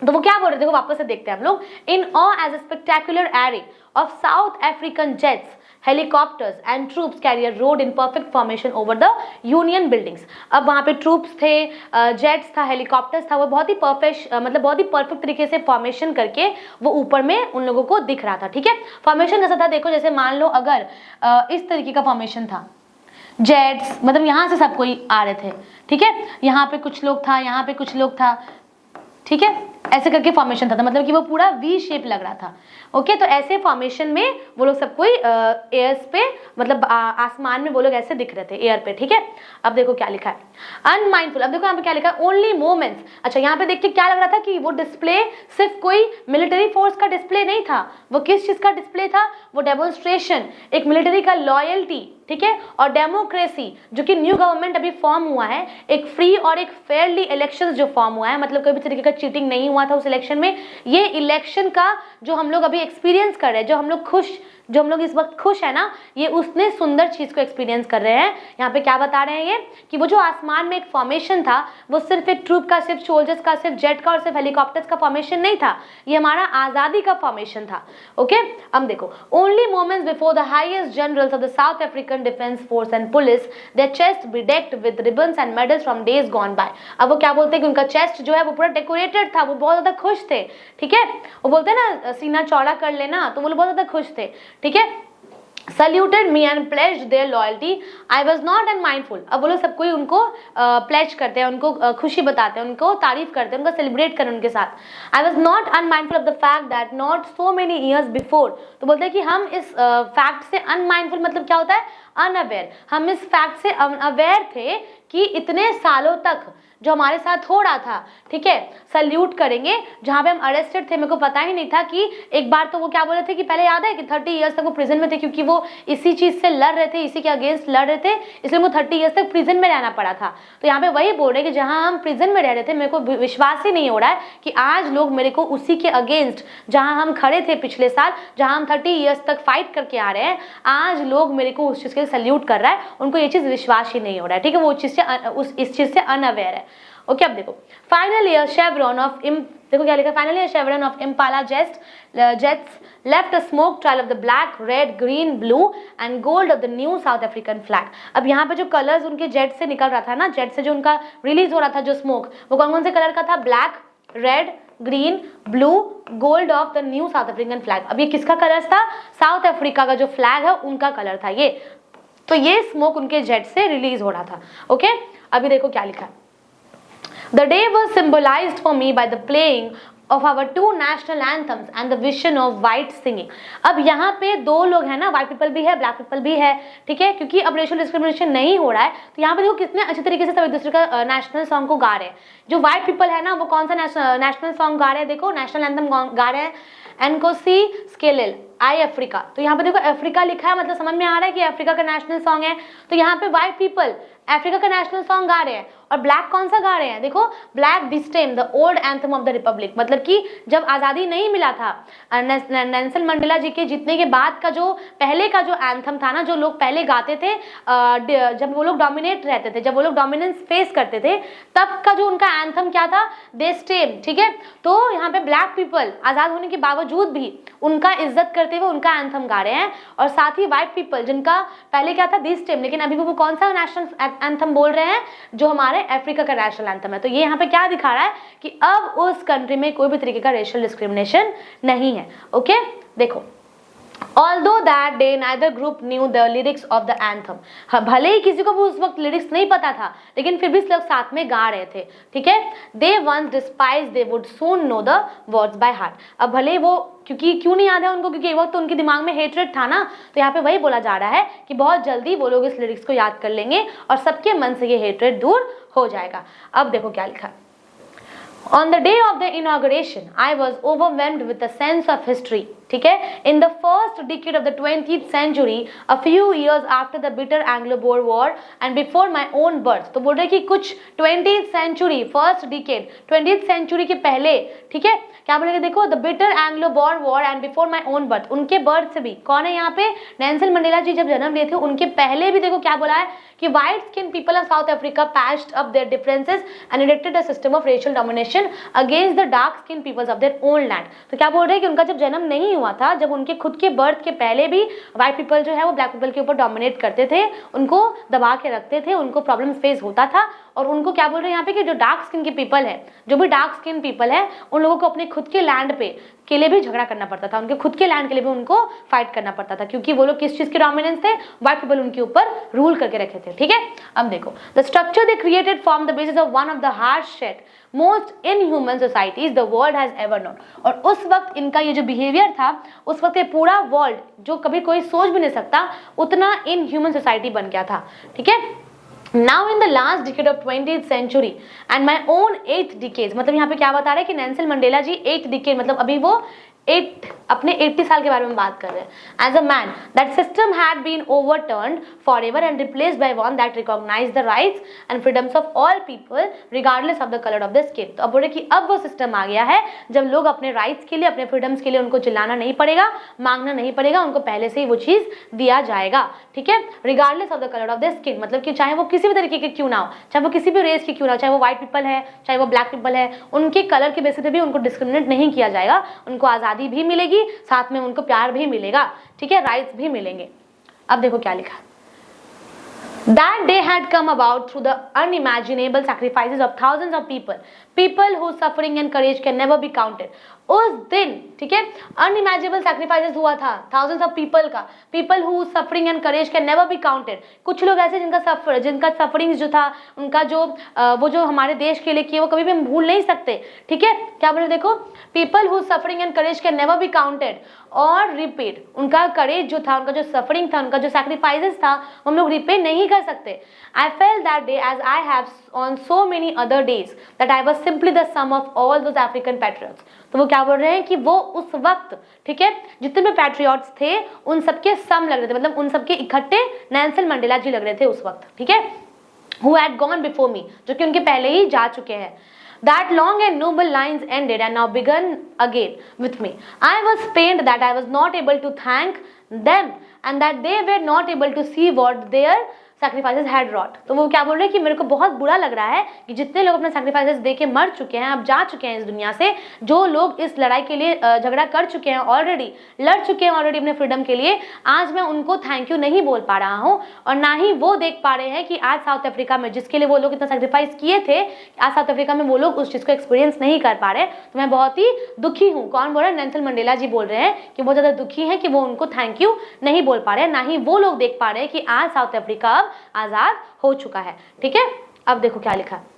तो वो क्या बोल रहे थे, देखो वापस से देखते हैं हम लोग। In awe as a spectacular array of South African jets, helicopters and troops carrier roared in perfect formation over the Union Buildings. अब वहाँ पे ट्रूप्स थे, जेट्स था, हेलीकॉप्टर्स था, वो बहुत ही परफेक्ट तरीके से फॉर्मेशन करके वो ऊपर में उन लोगों को दिख रहा था। ठीक है, फॉर्मेशन कैसा था, देखो जैसे मान लो अगर इस तरीके का फॉर्मेशन था, जेट्स मतलब यहाँ से सब कोई आ रहे थे, ठीक है, यहाँ पे कुछ लोग था, यहाँ पे कुछ लोग था, ठीक है, ऐसे करके फॉर्मेशन था, मतलब कि वो पूरा वी शेप लग रहा था। ओके, तो ऐसे फॉर्मेशन में वो लोग सब कोई एयर्स पे मतलब आसमान में वो लोग ऐसे दिख रहे थे एयर पे। ठीक है, अब देखो क्या लिखा है, अनमाइंडफुल। अब देखो यहाँ पे क्या लिखा है, ओनली मोमेंट्स। अच्छा, यहाँ पे देखिए क्या लग रहा था कि वो डिस्प्ले सिर्फ कोई मिलिट्री फोर्स का डिस्प्ले नहीं था, वो किस चीज का डिस्प्ले था, वो डेमोन्स्ट्रेशन, एक मिलिट्री का लॉयल्टी, ठीक है, और डेमोक्रेसी, जो कि न्यू गवर्नमेंट अभी फॉर्म हुआ है, एक फ्री और एक फेयरली इलेक्शंस जो फॉर्म हुआ है, मतलब कोई भी तरीके का चीटिंग नहीं हुआ था उस इलेक्शन में। ये इलेक्शन का जो हम लोग अभी एक्सपीरियंस कर रहे हैं, जो हम लोग इस वक्त खुश है ना, ये उसने सुंदर चीज को एक्सपीरियंस कर रहे हैं। यहाँ पे क्या बता रहे हैं ये, कि वो जो आसमान में एक फॉर्मेशन था, वो सिर्फ एक ट्रूप का, सिर्फ सोल्जर्स का, सिर्फ जेट का और सिर्फ हेलीकॉप्टर्स का फॉर्मेशन नहीं था, ये हमारा आजादी का फॉर्मेशन था। ओके, अब देखो, only moments before the highest generals of the South African defence force and police, their chest bedecked with ribbons and medals from days gone by। अब वो क्या बोलते हैं कि उनका चेस्ट जो है वो पूरा डेकोरेटेड था, वो बहुत ज्यादा खुश थे। ठीक है, वो बोलते हैं ना सीना चौड़ा कर लेना, तो वो लोग बहुत ज्यादा खुश थे। ठीक है, saluted me and pledged their loyalty, I was not unmindful. अब बोलो सब कोई उनको प्लेज करते हैं, उनको खुशी बताते हैं, उनको तारीफ करते हैं, उनको सेलिब्रेट करें उनके साथ। I was not unmindful of the fact that not so many years before, तो बोलते हैं कि हम इस फैक्ट से अनमाइंडफुल मतलब क्या होता है, अनअवेयर, हम इस फैक्ट से अनअवेयर थे कि इतने सालों तक जो हमारे साथ हो रहा था, ठीक है, सल्यूट करेंगे, जहाँ पे हम अरेस्टेड थे, मेरे को पता ही नहीं था कि एक बार तो वो क्या बोल रहे थे कि पहले याद है कि 30 ईयर्स तक वो प्रिजन में थे, क्योंकि वो इसी चीज से लड़ रहे थे, इसी के अगेंस्ट लड़ रहे थे, इसलिए वो 30 ईयर्स तक प्रिजन में रहना पड़ा था। तो यहाँ पे वही बोल रहे हैं कि जहाँ हम प्रिजन में रह रहे थे, मेरे को विश्वास ही नहीं हो रहा है कि आज लोग मेरे को उसी के अगेंस्ट, जहाँ हम खड़े थे पिछले साल, जहाँ हम 30 ईयर्स तक फाइट करके आ रहे हैं, आज लोग मेरे को उस चीज के सल्यूट कर रहा है, उनको ये चीज विश्वास ही नहीं हो रहा है, ठीक है, वो चीज से इस चीज से अनअवेयर है। ओके, अब देखो फाइनल ईयर शेवरॉन ऑफ देखो क्या लिखा, final year chevron of Impala jets left a smoke trail of the black, red, green, blue and gold of the new south African flag. अब यहाँ पे जो कलर्स उनके जेट से निकल रहा था ना, जेट से जो उनका रिलीज हो रहा था जो स्मोक, वो कौन कौन से कलर का था, black, red, green, blue, gold of the new south African flag. अब ये किसका कलर था, साउथ अफ्रीका का जो फ्लैग है उनका कलर था ये, तो ये स्मोक उनके जेट से रिलीज हो रहा था। ओके, अभी देखो क्या लिखा है, The day was symbolized for me by the playing of our two national anthems and the vision of white singing। अब यहाँ पे दो लोग हैं ना, व्हाइट पीपल भी है, ब्लैक पीपल भी है, ठीक है, क्योंकि अब रेशियल डिस्क्रिमिनेशन नहीं हो रहा है, तो यहाँ पे देखो कितने अच्छे तरीके से सब एक दूसरे का नेशनल सॉन्ग को गा रहे हैं। जो व्हाइट पीपल है ना, वो कौन सा नेशनल सॉन्ग गा रहे हैं, देखो नेशनल एंथम गा रहे हैं, एनकोसी स्केलेल आई अफ्रीका। तो यहाँ पे देखो अफ्रीका लिखा है, मतलब समझ में आ रहा है कि अफ्रीका का नेशनल सॉन्ग है। तो यहाँ पे व्हाइट पीपल अफ्रीका का नेशनल सॉन्ग गा रहे हैं, और ब्लैक कौन सा गा रहे हैं, देखो black Die Stem the old anthem of the republic, मतलब कि जब आज़ादी नहीं मिला था, नेल्सन मंडेला जी के जीतने के बाद का जो पहले का जो एंथम था ना, जो लोग पहले गाते थे, जब वो लोग डोमिनेट रहते थे, जब वो लोग डोमिनेंस फेस करते थे, तब का जो उनका एंथम क्या था, दे स्टेम, ठीक है। तो यहाँ पे ब्लैक पीपल आज़ाद होने के बावजूद भी उनका इज्जत करते हुए उनका एंथम गा रहे हैं, और साथ ही व्हाइट पीपल जिनका पहले क्या था, दिस टेम, लेकिन अभी वो कौन सा नेशनल एंथम बोल रहे हैं, जो हमारे अफ्रीका का नेशनल एंथम है। तो ये यहाँ पे क्या दिखा रहा है कि अब उस कंट्री में कोई भी तरीके का रेशियल डिस्क्रिमिनेशन नहीं है। ओके, देखो Although that day neither group knew the lyrics of the anthem, भले ही किसी को भी उस वक्त लिरिक्स नहीं पता था, लेकिन फिर भी लोग साथ में गा रहे थे, ठीक है। They once despised, they would soon know the words by heart। अब भले वो क्योंकि क्यों नहीं याद है उनको, क्योंकि एक वक्त तो उनके दिमाग में हेट्रेड था ना, तो यहाँ पे वही बोला जा रहा है कि बहुत जल्दी वो लोग इस लिरिक्स को याद कर लेंगे और सबके मन से ये हेट्रेड दूर हो जाएगा। अब देखो क्या लिखा है, On the day of the inauguration, I was overwhelmed with a sense of history, ठीक है। In the first decade of the 20th century, a few years after the bitter Anglo-Boer War and before my own birth, तो बोल रहे कि कुछ 20th century, first decade, 20th century के पहले, ठीक है, क्या बोलेंगे, देखो the bitter Anglo-bore war and before my own birth, उनके बर्थ से भी कौन है यहाँ पे, नेल्सन मंडेला जी जब जन्म लिए थे उनके पहले भी देखो क्या बोला है कि white skin people of South Africa patched up their differences and erected a system of racial domination against the dark skin peoples of their own land. तो क्या बोल रहे हैं कि उनका जब जन्म नहीं हुआ था, जब उनके खुद के बर्थ के पहले भी व्हाइट पीपल जो है वो ब्लैक पीपल के ऊपर डोमिनेट करते थे, उनको दबा के रखते थे, उनको प्रॉब्लम फेस होता था, और उनको क्या बोल रहे हैं यहाँ पे कि जो डार्क स्किन के पीपल है, जो भी डार्क स्किन पीपल है, उन लोगों को अपने खुद के लैंड पे के लिए भी झगड़ा करना पड़ता था, उनके खुद के लैंड के लिए भी उनको फाइट करना पड़ता था, क्योंकि वो लोग किस चीज के डोमिनेंस थे, व्हाइट पीपल उनके ऊपर रूल करके रखे थे, ठीक है। अब देखो the structure they created form the basis of one of the harshest most inhuman societies the world has ever known. और उस वक्त इनका ये जो बिहेवियर था, उस वक्त ये पूरा वर्ल्ड जो कभी कोई सोच भी नहीं सकता, उतना इनह्यूमन सोसाइटी बन गया था, ठीक है। Now in the last decade of 20th century and my own 8th decade, मतलब यहाँ पे क्या बता रहे हैं कि नेल्सन मंडेला जी 8th decade, मतलब अभी वो अपने 80 साल के बारे में बात कर रहे हैं। As a man that system had been overturned forever and replaced by one that recognised the rights and freedoms of all people regardless of the colour of the skin. तो अब बोले कि अब वो सिस्टम आ गया है जब लोग अपने राइट्स के लिए, अपने फ्रीडम्स के लिए उनको चिल्लाना नहीं पड़ेगा, मांगना नहीं पड़ेगा, उनको पहले से ही वो चीज दिया जाएगा, ठीक है। Regardless of the colour of the skin, मतलब कि चाहे वो किसी भी तरीके के क्यों ना हो, चाहे वो किसी भी रेस की क्यों ना हो, चाहे वो व्हाइट पीपल है, चाहे वो ब्लैक पीपल है, उनके कलर के बेसिस पे भी उनको डिस्क्रिमिनेट नहीं किया जाएगा, उनको आजादी भी मिलेगी, साथ में उनको प्यार भी मिलेगा, ठीक है, राइट्स भी मिलेंगे। अब देखो क्या लिखा है, That day had come about through the unimaginable sacrifices of thousands of people. People who suffering and courage can never be counted. उस दिन, ठीक है, अनइमेजिनेबल सैक्रिफाइसेस हुआ था थाउजेंड्स ऑफ पीपल का। People who suffering and courage can never be counted. कुछ लोग ऐसे जिनका सफरिंग जो था, उनका जो वो जो हमारे देश के लिए किए, वो कभी भी हम भूल नहीं सकते, ठीक है। क्या बोले, देखो, people who suffering and courage can never be counted और रिपीट। उनका करेज जो था, उनका जो सफरिंग था, उनका जो सैक्रिफाइसेस था, हम लोग रिपे नहीं कर सकते। I felt that day as I have on so many other days that I was simply the sum of all those African patriots। तो वो क्या बोल रहे हैं कि वो उस वक्त, ठीक है, जितने भी पैट्रियट्स थे उन सबके सम लग रहे थे, मतलब उन सबके इकट्ठे नेल्सन मंडेला जी लग रहे थे उस वक्त, ठीक है। Who had gone before me, जो कि उनके पहले ही जा चुके हैं। That long and noble lines ended and now begun again with me. I was pained that I was not able to thank them and that they were not able to see what their sacrifices had wrought। तो वो क्या बोल रहे हैं कि मेरे को बहुत बुरा लग रहा है कि जितने लोग अपने सैक्रिफाइसेस दे के मर चुके हैं, अब जा चुके हैं इस दुनिया से, जो लोग इस लड़ाई के लिए झगड़ा कर चुके हैं ऑलरेडी, लड़ चुके हैं ऑलरेडी अपने फ्रीडम के लिए, आज मैं उनको थैंक यू नहीं बोल पा रहा हूँ। और ना ही वो देख पा रहे हैं कि आज साउथ अफ्रीका में जिसके लिए वो लोग इतना सैक्रिफाइस किए थे, आज साउथ अफ्रीका में वो लोग उस चीज़ को एक्सपीरियंस नहीं कर पा रहे। तो मैं बहुत ही दुखी हूँ। कौन बोल रहा है? नेल्सन मंडेला जी बोल रहे हैं कि बहुत ज़्यादा दुखी हैं कि वो उनको थैंक यू नहीं बोल पा रहे, ना ही वो लोग देख पा रहे हैं कि आज साउथ अफ्रीका अब आज़ाद हो चुका है, ठीक है। अब देखो क्या लिखा है।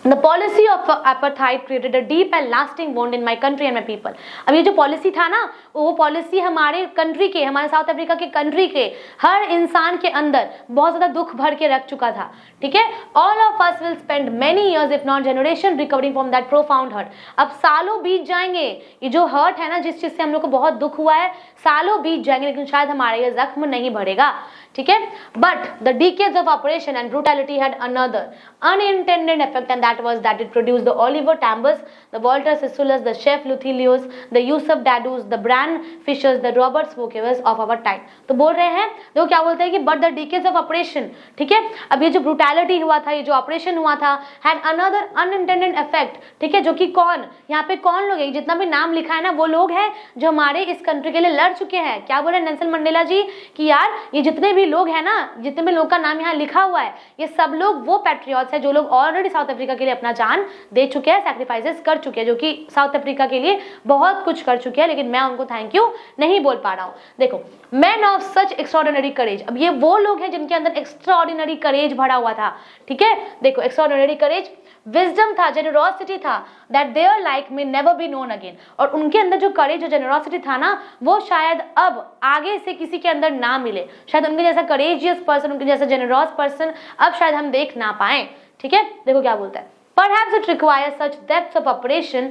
The policy of apartheid created a deep and lasting wound in my country and my people। अब ये जो पॉलिसी था ना, वो पॉलिसी हमारे कंट्री के, हमारे साउथ अफ्रीका के कंट्री के हर इंसान के अंदर बहुत ज़्यादा दुख भर के रख चुका था, ठीक है। All of us will spend many years if not generation recovering from that profound hurt। अब सालों बीत जाएंगे, ये जो हर्ट है ना, जिस चीज़ से हम लोग को बहुत दुख हुआ है, सालों बीत जाएंगे, लेकिन शायद हमारे ये जख्म नहीं भरेगा, ठीक है। But the decades of oppression and brutality had another unintended effect, and that was that it produced the Oliver Tambos, the Walter Sissolis, the Chef Luthilios, the Yusuf Dadus, the Bran Fishers, the Robert Smokers of our time। तो बोल रहे हैं, देखो क्या बोलते हैं कि but the decades of oppression, ठीक है, अब ये जो brutality हुआ था, ये जो ऑपरेशन हुआ था, had another unintended effect, ठीक है, जो कि कौन, यहाँ पे कौन लोग हैं, जितना भी नाम लिखा है ना, वो लोग हैं जो हमारे इस कंट्री के लिए लड़ चुके हैं। क्या बोल रहे हैं नेल्सन मंडेला जी कि यार ये जितने भी लोग हैं ना, जितने भी लोग का नाम यहाँ लिखा हुआ है, ये सब लोग वो पैट्रियट्स हैं जो लोग ऑलरेडी साउथ अफ्रीका के लिए अपना जान दे चुके हैं, सैक्रिफाइसेस कर चुके हैं, जो कि साउथ अफ्रीका के लिए बहुत कुछ कर चुके हैं, लेकिन मैं उनको थैंक यू नहीं बोल पा रहा हूँ। देखो, मैन ऑफ सच एक्स्ट्राऑर्डिनरी करेज। अब ये वो लोग हैं जिनके अंदर एक्स्ट्राऑर्डिनरी करेज भरा हुआ था, ठीक है। देखो, एक्स्ट्राऑर्डिनरी करेज, विजडम था, जेनरोसिटी था, that their like may never be known again. और उनके अंदर जो करेज और जेनरोसिटी था ना, वो शायद अब आगे से किसी के अंदर ना मिले। शायद उनके जैसा करेजियस पर्सन, उनके जैसा जेनरस पर्सन अब शायद हम देख ना पाए, ठीक है। देखो क्या बोलता है, perhaps it requires such depth of operation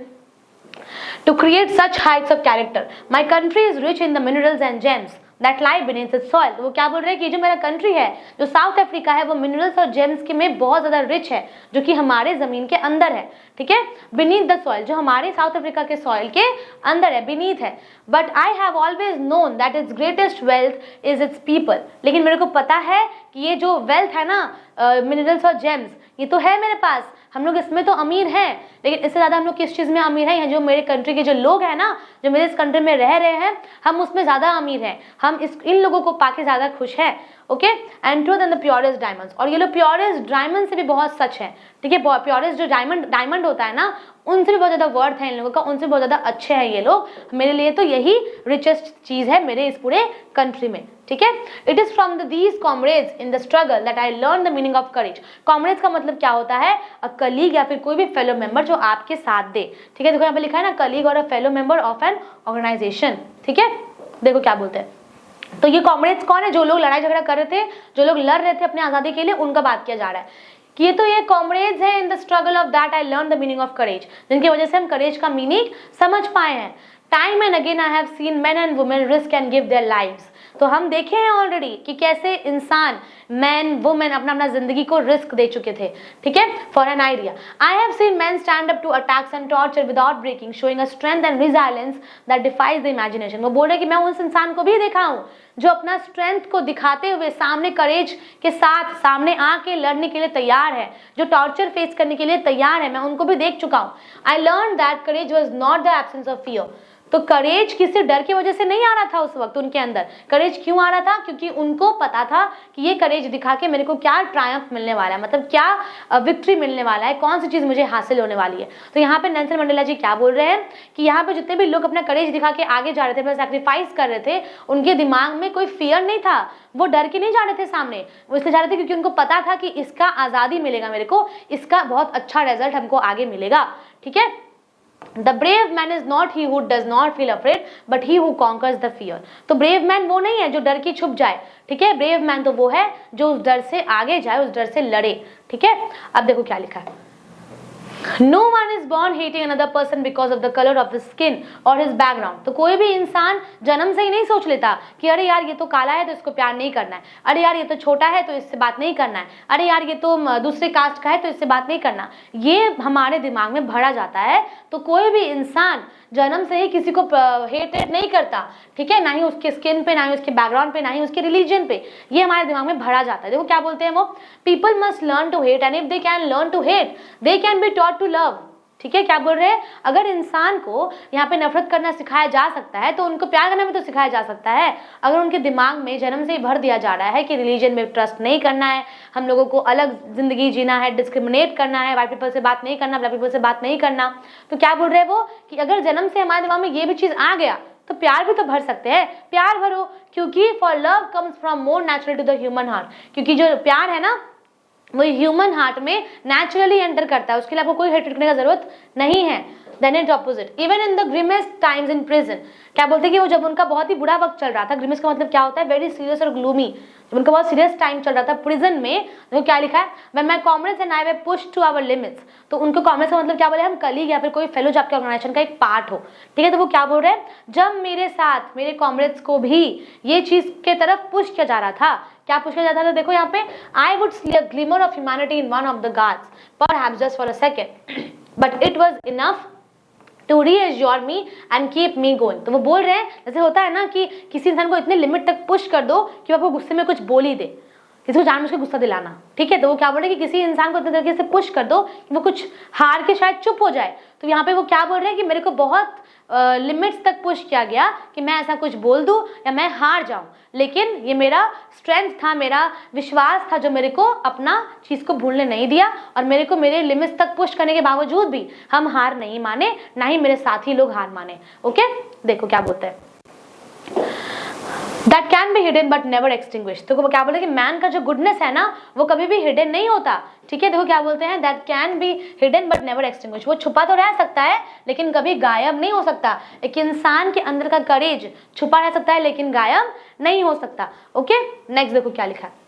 to create such heights of character। My country is rich in the minerals and gems that lie beneath its soil। तो वो क्या बोल रहे हैं कि जो मेरा कंट्री है, जो साउथ अफ्रीका है, वो मिनरल्स और जेम्स के में बहुत ज़्यादा रिच है, जो कि हमारे ज़मीन के अंदर है, ठीक है। बीनीथ द सॉइल, जो हमारे साउथ अफ्रीका के सॉइल के अंदर है, बीनीथ है। But I have always known that it's greatest wealth is it's people. लेकिन मेरे को पता है कि ये जो वेल्थ है ना, मिनरल्स और जेम्स, ये तो है मेरे पास, हम लोग इसमें तो अमीर हैं, लेकिन इससे ज़्यादा हम लोग किस चीज़ में अमीर हैं? जो मेरे कंट्री के जो लोग हैं ना, जो मेरे इस कंट्री में रह रहे हैं, हम उसमें ज़्यादा अमीर हैं, हम इन लोगों को पाके ज़्यादा खुश हैं, okay. And true than the purest diamonds. और ये लोग प्योरेस्ट डायमंड से भी बहुत सच है, ठीक है। प्योरेस्ट जो डायमंड होता है ना, उनसे भी बहुत ज़्यादा वर्थ है इन लोगों का, उनसे बहुत ज़्यादा अच्छे हैं ये लोग। मेरे लिए तो यही रिचेस्ट चीज़ है मेरे इस पूरे कंट्री में, ठीक है। It is from these comrades in the struggle that I learn the meaning of courage. Comrades का मतलब क्या होता है? अ कलीग या फिर कोई भी फेलो मेंबर जो आपके साथ दे, ठीक है। देखो यहाँ पे लिखा है ना, कलीग और a fellow member of an organisation, ठीक है। देखो क्या बोलते हैं, तो ये कॉमरेड्स कौन है? जो लोग लड़ाई झगड़ा कर रहे थे, जो लोग लड़ रहे थे अपनी आज़ादी के लिए, उनका बात किया जा रहा है कि ये तो ये कॉमरेड्स हैं in the struggle of that I learn the meaning of courage, जिनकी वजह से हम करेज का मीनिंग समझ पाए हैं। Time and again I have scene main and women risk and give their lives. तो हम देखे हैं ऑलरेडी कि कैसे इंसान, मैन वुमेन, अपना अपना जिंदगी को रिस्क दे चुके थे, ठीक है। For an idea, I have seen man stand up to attacks and torture without breaking, showing a strength and resilience that defies the imagination. वो बोल रहे कि मैं उस इंसान को भी देखा हूँ जो अपना स्ट्रेंथ को दिखाते हुए सामने करेज के साथ सामने आके लड़ने के लिए तैयार है, जो टॉर्चर फेस करने के लिए तैयार है, मैं उनको भी देख चुका हूँ। I learn that courage was not the absence of fear. तो करेज किसी डर की वजह से नहीं आ रहा था उस वक्त उनके अंदर। करेज क्यों आ रहा था? क्योंकि उनको पता था कि ये करेज दिखा के मेरे को क्या ट्रायम्फ मिलने वाला है, मतलब क्या विक्ट्री मिलने वाला है, कौन सी चीज मुझे हासिल होने वाली है। तो यहाँ पे नेल्सन मंडेला जी क्या बोल रहे हैं कि यहाँ पे जितने भी लोग अपना करेज दिखा के आगे जा रहे थे, अपना सैक्रिफाइस कर रहे थे, उनके दिमाग में कोई फियर नहीं था, वो डर के नहीं जा रहे थे सामने, वो इसलिए जा रहे थे क्योंकि उनको पता था कि इसका आजादी मिलेगा मेरे को, इसका बहुत अच्छा रिजल्ट हमको आगे मिलेगा। ठीक है, The brave man is not he who does not feel afraid, but he who conquers the fear. तो brave man वो नहीं है जो डर के छुप जाए, ठीक है, brave man तो वो है जो उस डर से आगे जाए, उस डर से लड़े। ठीक है, अब देखो क्या लिखा है। No one is born hating another person because of the color of his skin or his background. तो कोई भी इंसान जन्म से ही नहीं सोच लेता कि अरे यार ये तो काला है तो इसको प्यार नहीं करना है, अरे यार ये तो छोटा है तो इससे बात नहीं करना है, अरे यार ये तो दूसरे कास्ट का है तो इससे बात नहीं करना। ये हमारे दिमाग में भरा जाता है। तो कोई भी इंसान जन्म से ही किसी को हेटेड नहीं करता, ठीक है, ना ही उसके स्किन पे, ना ही उसके बैकग्राउंड पे, ना ही उसके रिलीजन पे, ये हमारे दिमाग में भरा जाता है। देखो क्या बोलते हैं वो, people must learn to hate and if they can learn to hate they can be taught to love. ठीक है, क्या बोल रहे हैं, अगर इंसान को यहाँ पे नफरत करना सिखाया जा सकता है तो उनको प्यार करना भी तो सिखाया जा सकता है। अगर उनके दिमाग में जन्म से ही भर दिया जा रहा है कि रिलीजन में ट्रस्ट नहीं करना है, हम लोगों को अलग जिंदगी जीना है, डिस्क्रिमिनेट करना है, वाइट पीपल से बात नहीं करना, ब्लैक पीपल से बात नहीं करना, तो क्या बोल रहे हैं वो कि अगर जन्म से हमारे दिमाग में ये भी चीज आ गया तो प्यार भी तो भर सकते हैं। प्यार भरो, क्योंकि for love comes from more natural to the human heart, क्योंकि जो प्यार है ना वो ह्यूमन हार्ट में नेचुरली एंटर करता है, उसके लिए आपको कोई हेट करने का जरूरत नहीं है। Then its opposite, even in the grimmest times in prison, क्या बोलते हैं कि वो जब उनका बहुत ही बुरा वक्त चल रहा था, ग्रिमेस्ट का मतलब क्या होता है, वेरी सीरियस और ग्लूमी, जब उनका बहुत सीरियस टाइम चल रहा था प्रिजन में, तो क्या लिखा है, when my comrades and I were pushed to our limits. तो उनको कॉमरेड्स का मतलब क्या बोले, हम कलीग या फिर कोई फेलो जो आपके ऑर्गेनाइजेशन का एक पार्ट हो। ठीक है, तो वो क्या बोल रहे हैं, जब मेरे साथ मेरे कॉमरेड्स को भी ये चीज के तरफ पुश किया जा रहा था, क्या पुश किया जाता था, देखो यहाँ पे, I would see a glimmer of humanity in one of the guards perhaps just for a second but it was enough to reassure me and keep me going. तो वो बोल रहे हैं जैसे होता है ना कि किसी इंसान को इतने लिमिट तक पुश कर दो कि वो आपको गुस्से में कुछ बोल ही दे, किसी को जानबूझ के गुस्सा दिलाना। ठीक है, तो वो क्या बोल रहे हैं कि किसी इंसान को इतने तरीके से पुश कर दो कि वो कुछ हार के शायद चुप हो जाए। तो यहाँ पे वो क्या बोल रहे हैं कि मेरे को बहुत लिमिट्स तक पुश किया गया कि मैं ऐसा कुछ बोल दूं या मैं हार जाऊं, लेकिन ये मेरा स्ट्रेंथ था, मेरा विश्वास था जो मेरे को अपना चीज को भूलने नहीं दिया, और मेरे को मेरे लिमिट्स तक पुश करने के बावजूद भी हम हार नहीं माने, ना ही मेरे साथी लोग हार माने। ओके, देखो क्या बोलते हैं, that can be hidden but never extinguish. तो वो क्या बोलते हैं कि मैन का जो गुडनेस है ना वो कभी भी हिडन नहीं होता। ठीक है, देखो क्या बोलते हैं, that can be hidden but never extinguish, वो छुपा तो रह सकता है लेकिन कभी गायब नहीं हो सकता। एक इंसान के अंदर का करेज छुपा रह सकता है लेकिन गायब नहीं हो सकता। ओके, नेक्स्ट देखो क्या लिखा है,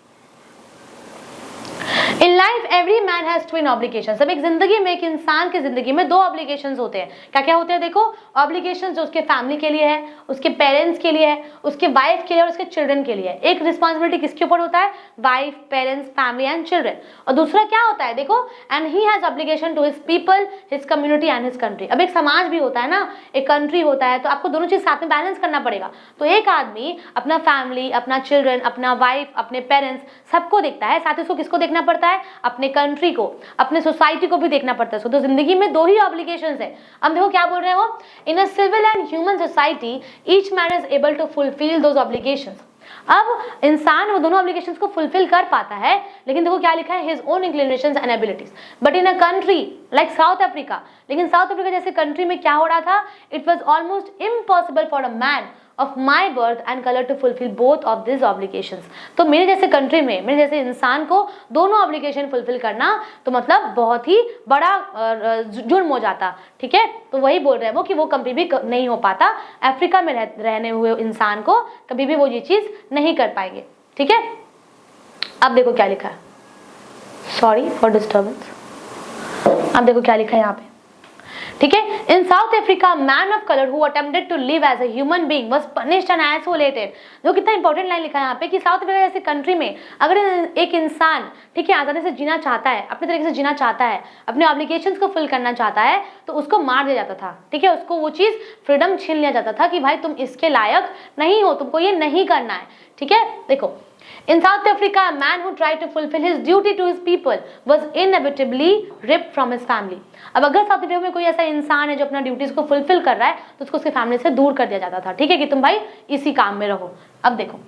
in life every man has twin obligations. अब एक जिंदगी में, एक इंसान की जिंदगी में दो ऑब्लिगेशंस होते हैं। क्या क्या होते हैं, देखो, ऑब्लिगेशंस जो उसके फैमिली के लिए है, उसके पेरेंट्स के लिए है, उसके वाइफ के लिए और उसके चिल्ड्रन के लिए है। एक रिस्पॉन्सिबिलिटी किसके ऊपर होता है, wife, parents, family and children. और दूसरा क्या होता है, देखो, and he has obligation to his people, his community and his country. अब एक समाज भी होता है ना, एक कंट्री होता है, तो आपको दोनों चीज साथ में बैलेंस करना पड़ेगा। तो एक आदमी अपना फैमिली, अपना चिल्ड्रन, अपना वाइफ, अपने पेरेंट्स सबको देखता है, साथ ही उसको किसको देखना पड़ता है, अपने कंट्री को, अपने सोसाइटी को भी देखना पड़ता है। तो जिंदगी में दो ही ऑब्लिगेशंस है। अब देखो क्या बोल रहे हो, in a civil and human society each man is able to fulfil those obligations. अब इंसान वो दोनों ऑब्लिगेशंस को फुलफिल कर पाता है, लेकिन देखो क्या लिखा है, his own inclinations and abilities. But in a country like south Africa, लेकिन साउथ अफ्रीका जैसे कंट्री में क्या हो रहा था, it was almost impossible for a man of my birth and color to fulfill both of these obligations। तो मेरे जैसे कंट्री में, मेरे जैसे इंसान को दोनों ऑब्लिगेशन फुलफिल करना तो मतलब बहुत ही बड़ा जुर्म हो जाता। ठीक है, तो वही बोल रहे हैं वो कि वो कभी भी नहीं हो पाता, अफ्रीका में रहने हुए इंसान को कभी भी वो ये चीज नहीं कर पाएंगे। ठीक है, अब देखो क्या लिखा है, सॉरी फॉर डिस्टर्बेंस। अब देखो क्या लिखा है यहाँ पे, ठीक है, in South Africa man of colour who attempted to live as a human being was punished and isolated. जो कितना इंपॉर्टेंट लाइन लिखा है यहाँ पे कि साउथ अफ्रीका जैसे कंट्री में अगर एक इंसान, ठीक है, आजादी से जीना चाहता है, अपने तरीके से जीना चाहता है, अपने ऑब्लिगेशंस को फुल करना चाहता है, तो उसको मार दिया जाता था। ठीक है, उसको वो चीज फ्रीडम छीन लिया जाता था कि भाई तुम इसके लायक नहीं हो, तुमको ये नहीं करना है। ठीक है, देखो In South Africa, a man who tried to fulfill his duty to his people was inevitably ripped from his family. अब अगर साउथ अफ्रीका में कोई ऐसा इंसान है जो अपना ड्यूटीज को फुलफिल कर रहा है तो उसको उसके फैमिली से दूर कर दिया जाता था, ठीक है, कि तुम भाई इसी काम में रहो। अब देखो,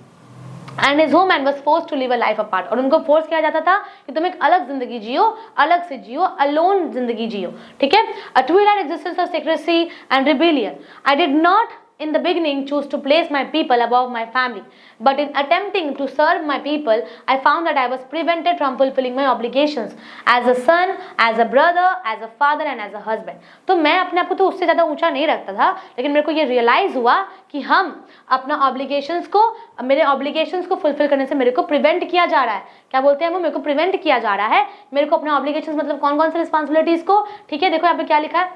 and his home man was forced to live a life apart, और उनको फोर्स किया जाता था कि तुम एक अलग जिंदगी जियो, अलग से जियो, अलोन जिंदगी जियो, ठीक है। A twilight existence of secrecy and rebellion. I did not in the beginning choose to place my people above my family, but in attempting to serve my people I found that I was prevented from fulfilling my obligations as a son, as a brother, as a father and as a husband। तो मैं अपने आप को तो उससे ज़्यादा ऊंचा नहीं रखता था, लेकिन मेरे को ये रियलाइज हुआ कि हम अपना ऑब्लिगेशंस को, मेरे ऑब्लिगेशंस को फुलफिल करने से मेरे को प्रिवेंट किया जा रहा है। क्या बोलते हैं वो, मेरे को प्रिवेंट किया जा रहा है, मेरे को अपने ऑब्लिगेशंस मतलब कौन कौन से रिस्पॉन्सिबिलिटीज को, ठीक है, देखो यहाँ पे क्या लिखा है,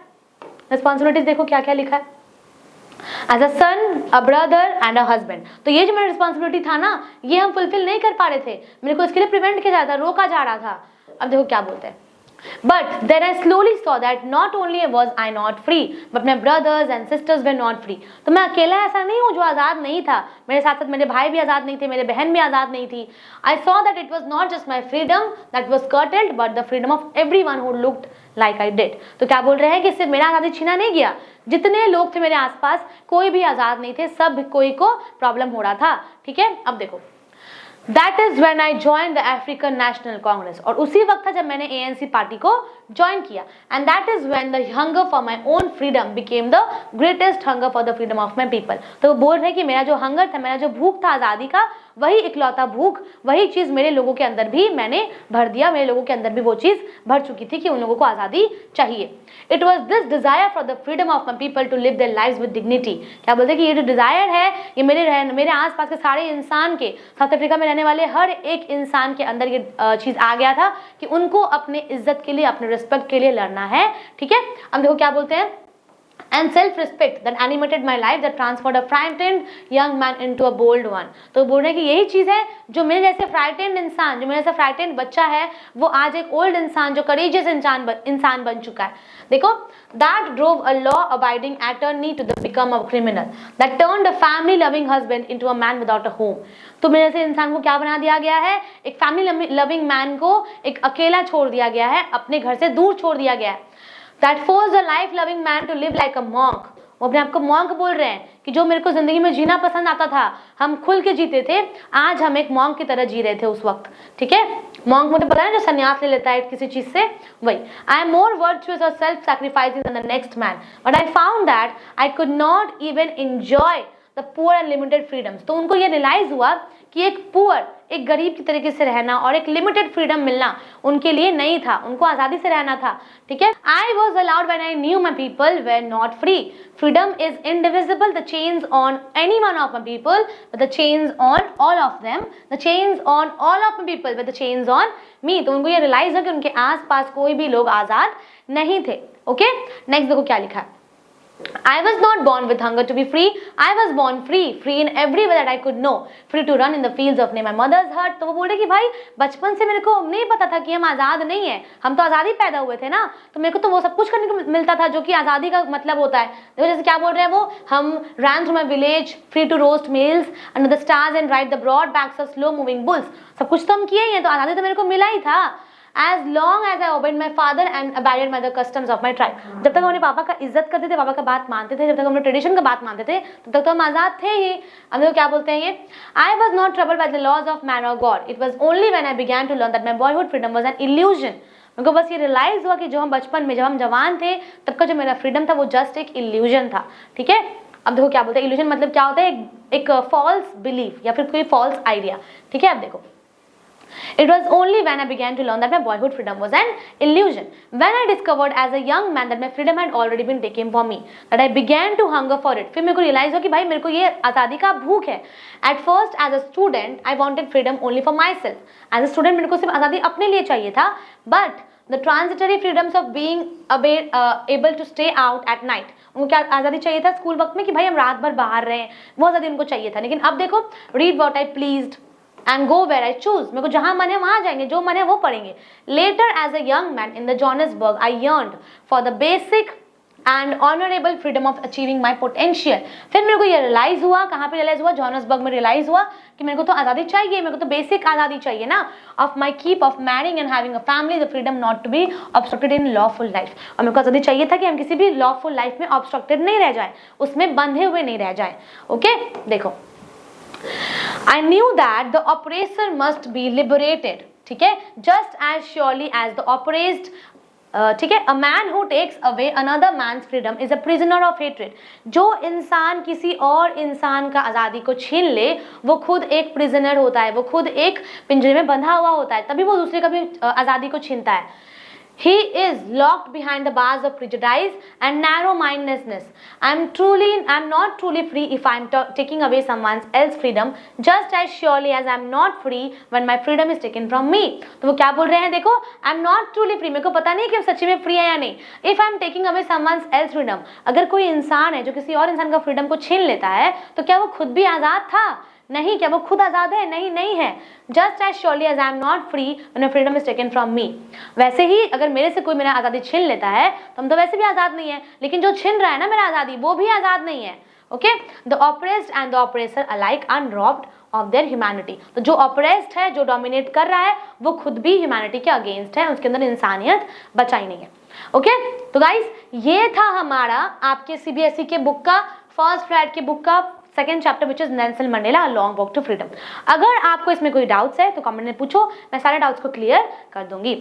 रिस्पॉन्सिबिलिटीज देखो क्या क्या लिखा है, as a son, a brother and a husband. तो ये जो मेरा रिस्पॉन्सिबिलिटी था ना, ये हम फुलफिल नहीं कर पा रहे थे, मेरे को इसके लिए प्रिवेंट किया जा रहा था, रोका जा रहा था। अब देखो क्या बोलते हैं, but then I slowly saw that not only was I not free but my brothers and sisters were not free। तो मैं अकेला ऐसा नहीं हूँ जो आज़ाद नहीं था, मेरे साथ साथ मेरे भाई भी आज़ाद नहीं थे, मेरे बहन भी आज़ाद नहीं थी। I saw that it was not just my freedom that was curtailed but the freedom of everyone who looked like I did। तो क्या बोल रहे हैं कि सिर्फ मेरा आज़ादी छीना नहीं गया, जितने लोग थे मेरे आसपास कोई भी आज़ाद नहीं थे, सब कोई को प्रॉब्लम हो रहा था, ठीक है। अब देखो, That is when I joined the African National Congress। और उसी वक्त था जब मैंने ANC पार्टी को ज्वाइन किया। And that is when the hunger for my own freedom became the greatest hunger for the freedom of my people। तो वो बोल रहे हैं कि मेरा जो हंगर था, मेरा जो भूख था आज़ादी का, वही इकलौता भूख, वही चीज़ मेरे लोगों के अंदर भी मैंने भर दिया, मेरे लोगों के अंदर भी वो चीज़ भर चुकी थी कि उन लोगों को आज़ादी चाहिए। It was this desire for the freedom of my people to live their lives with dignity। क्या बोलते हैं कि ये जो डिज़ायर है, ये मेरे आसपास के सारे इंसान के, साउथ अफ्रीका में रहने वाले हर एक इंसान के अंदर ये चीज़ आ गया था कि उनको अपने इज्जत के लिए, अपने रिस्पेक्ट के लिए लड़ना है, ठीक है। अब देखो क्या बोलते हैं, and self-respect that animated my life that transformed a frightened young man into a bold one। तो बोल रहे हैं कि यही चीज़ है जो मेरे जैसे फ्राइटेंड इंसान, जो मेरे जैसे फ्राइटेंड बच्चा है, वो आज एक ओल्ड इंसान, जो करेजियस इंसान बन चुका है। देखो, that drove a law-abiding attorney to become a criminal, that turned a family-loving husband into a man without a home। तो मेरे जैसे इंसान को क्या बना दिया गया है, एक फैमिली लविंग मैन को एक अकेला छोड़ दिया गया है, अपने घर से दूर छोड़ दिया गया है। That forced a life-loving man to live like a monk। वो अपने आप को मॉन्क बोल रहे हैं कि जो मेरे को जिंदगी में जीना पसंद आता था, हम खुल के जीते थे, आज हम एक मॉन्क की तरह जी रहे थे उस वक्त, ठीक है। मॉन्क मुझे पता है जो संन्यास ले लेता है किसी चीज से, वही। आई एम मोर वर्चुअस और self sacrificing than the next man, but I found that I could not even enjoy the poor and limited freedoms. तो उनको ये रियलाइज हुआ कि एक पुअर, एक गरीब की तरीके से रहना और एक लिमिटेड फ्रीडम मिलना उनके लिए नहीं था, उनको आज़ादी से रहना था, ठीक है। I was allowed when I knew my people were not free. Freedom is indivisible, the chains on any one of my people with the chains on all of them, the chains on all of my people with the chains on me. तो उनको ये realise है कि उनके आसपास कोई भी लोग आज़ाद नहीं थे, ओके। नेक्स्ट देखो क्या लिखा है, I was not born with hunger to be free, I was born free in every way that I could know, free to run in the fields of my mother's hut। तो वो बोल रहे कि भाई बचपन से मेरे को नहीं पता था कि हम आज़ाद नहीं है, हम तो आज़ादी पैदा हुए थे ना, तो मेरे को तो वो सब कुछ करने को मिलता था जो कि आज़ादी का मतलब होता है। देखो जैसे क्या बोल रहे हैं वो, हम ran through my village, free to roast meals under the stars and ride the broad backs of slow moving bulls। सब कुछ तो हम किए ही हैं, तो आज़ादी तो मेरे को मिला ही था। As long as I obeyed my father and abided by the customs of my tribe। जब तक हम अपने पापा का इज्जत करते थे, पापा का बात मानते थे, जब तक हम अपने ट्रेडिशन का बात मानते थे, तब तक तो हम आज़ाद थे ही। अब देखो क्या बोलते हैं ये, I was not troubled by the laws of man or God। It was only when I began to learn that my boyhood freedom was an illusion। मेरे को बस ये रियलाइज हुआ कि जो हम बचपन में, जब हम जवान थे, तब का जो मेरा फ्रीडम था वो जस्ट एक इल्यूजन था, ठीक है। अब देखो क्या बोलते हैं, इल्यूजन मतलब क्या होता है, एक फॉल्स बिलीफ या फिर कोई फॉल्स आइडिया, ठीक है। अब देखो, it was only when I began to learn that my boyhood freedom was an illusion, when I discovered as a young man that my freedom had already been taken from me, that I began to hunger for it। फिर मेरे को realise हो कि भाई मेरे को ये आज़ादी का भूख है। At first as a student I wanted freedom only for myself। as a student मेरे को सिर्फ आज़ादी अपने लिए चाहिए था, but the transitory freedoms of being able to stay out at night, उनको क्या आज़ादी चाहिए था स्कूल वक्त में कि भाई हम रात भर बाहर रहें, वो आज़ादी उनको चाहिए था। लेकिन अब देखो, read what I pleased and go where I choose। मेरे को जहाँ मन है वहाँ जाएंगे, जो मन है वो पढ़ेंगे। Later as a young man in the Johannesburg I yearned for the basic and honourable freedom of achieving my potential. फिर मेरे को ये रियलाइज हुआ, कहाँ पे रियलाइज हुआ, जोहान्सबर्ग में रियलाइज हुआ कि मेरे को तो आज़ादी चाहिए, मेरे को तो बेसिक आज़ादी चाहिए ना, of my keep of marrying and having a family, the freedom not to be obstructed in lawful life. और मेरे को आज़ादी चाहिए था कि हम किसी भी लॉफुल लाइफ में ऑब्स्ट्रक्टेड नहीं रह जाए, उसमें बंधे हुए नहीं रह जाए। ओके देखो, I knew that the oppressor must be liberated, ठीक है, just as surely as the oppressed, ठीक है, a man who takes away another man's freedom is a prisoner of hatred। जो इंसान किसी और इंसान का आज़ादी को छीन ले वो खुद एक प्रिजनर होता है, वो खुद एक पिंजरे में बंधा हुआ होता है, तभी वो दूसरे का भी आज़ादी को छीनता है। He is locked behind the bars of prejudice and narrow-mindedness. I'm not truly free if I'm taking away someone else's freedom, just as surely as I'm not free when my freedom is taken from me। तो वो क्या बोल रहे हैं, देखो, I'm not truly free, मेरे को पता नहीं कि हम सच्ची में फ्री है या नहीं। If I'm taking away someone else's freedom, अगर कोई इंसान है जो किसी और इंसान का फ्रीडम को छीन लेता है तो क्या वो खुद भी आज़ाद था? नहीं। क्या वो खुद आज़ाद है? नहीं, नहीं है। Just as surely as I am not free when freedom is taken from me. वैसे ही अगर मेरे से कोई मेरा आज़ादी छीन लेता है तो हम तो वैसे भी आज़ाद नहीं है, लेकिन जो छीन रहा है ना मेरा आज़ादी, वो भी आज़ाद नहीं है। Okay, the oppressed and the oppressor alike are robbed of their humanity. तो जो ऑपरेस्ड है, जो डोमिनेट कर रहा है, वो खुद भी ह्यूमैनिटी के अगेंस्ट है, उसके अंदर इंसानियत बचाई नहीं है। ओके तो गाइस, ये था हमारा आपके सीबीएसई के बुक का, फर्स्ट फ्राइड के बुक का second chapter which is Nelson Mandela long walk to freedom. अगर आपको इसमें कोई डाउट्स है तो कमेंट में पूछो, मैं सारे डाउट्स को क्लियर कर दूंगी।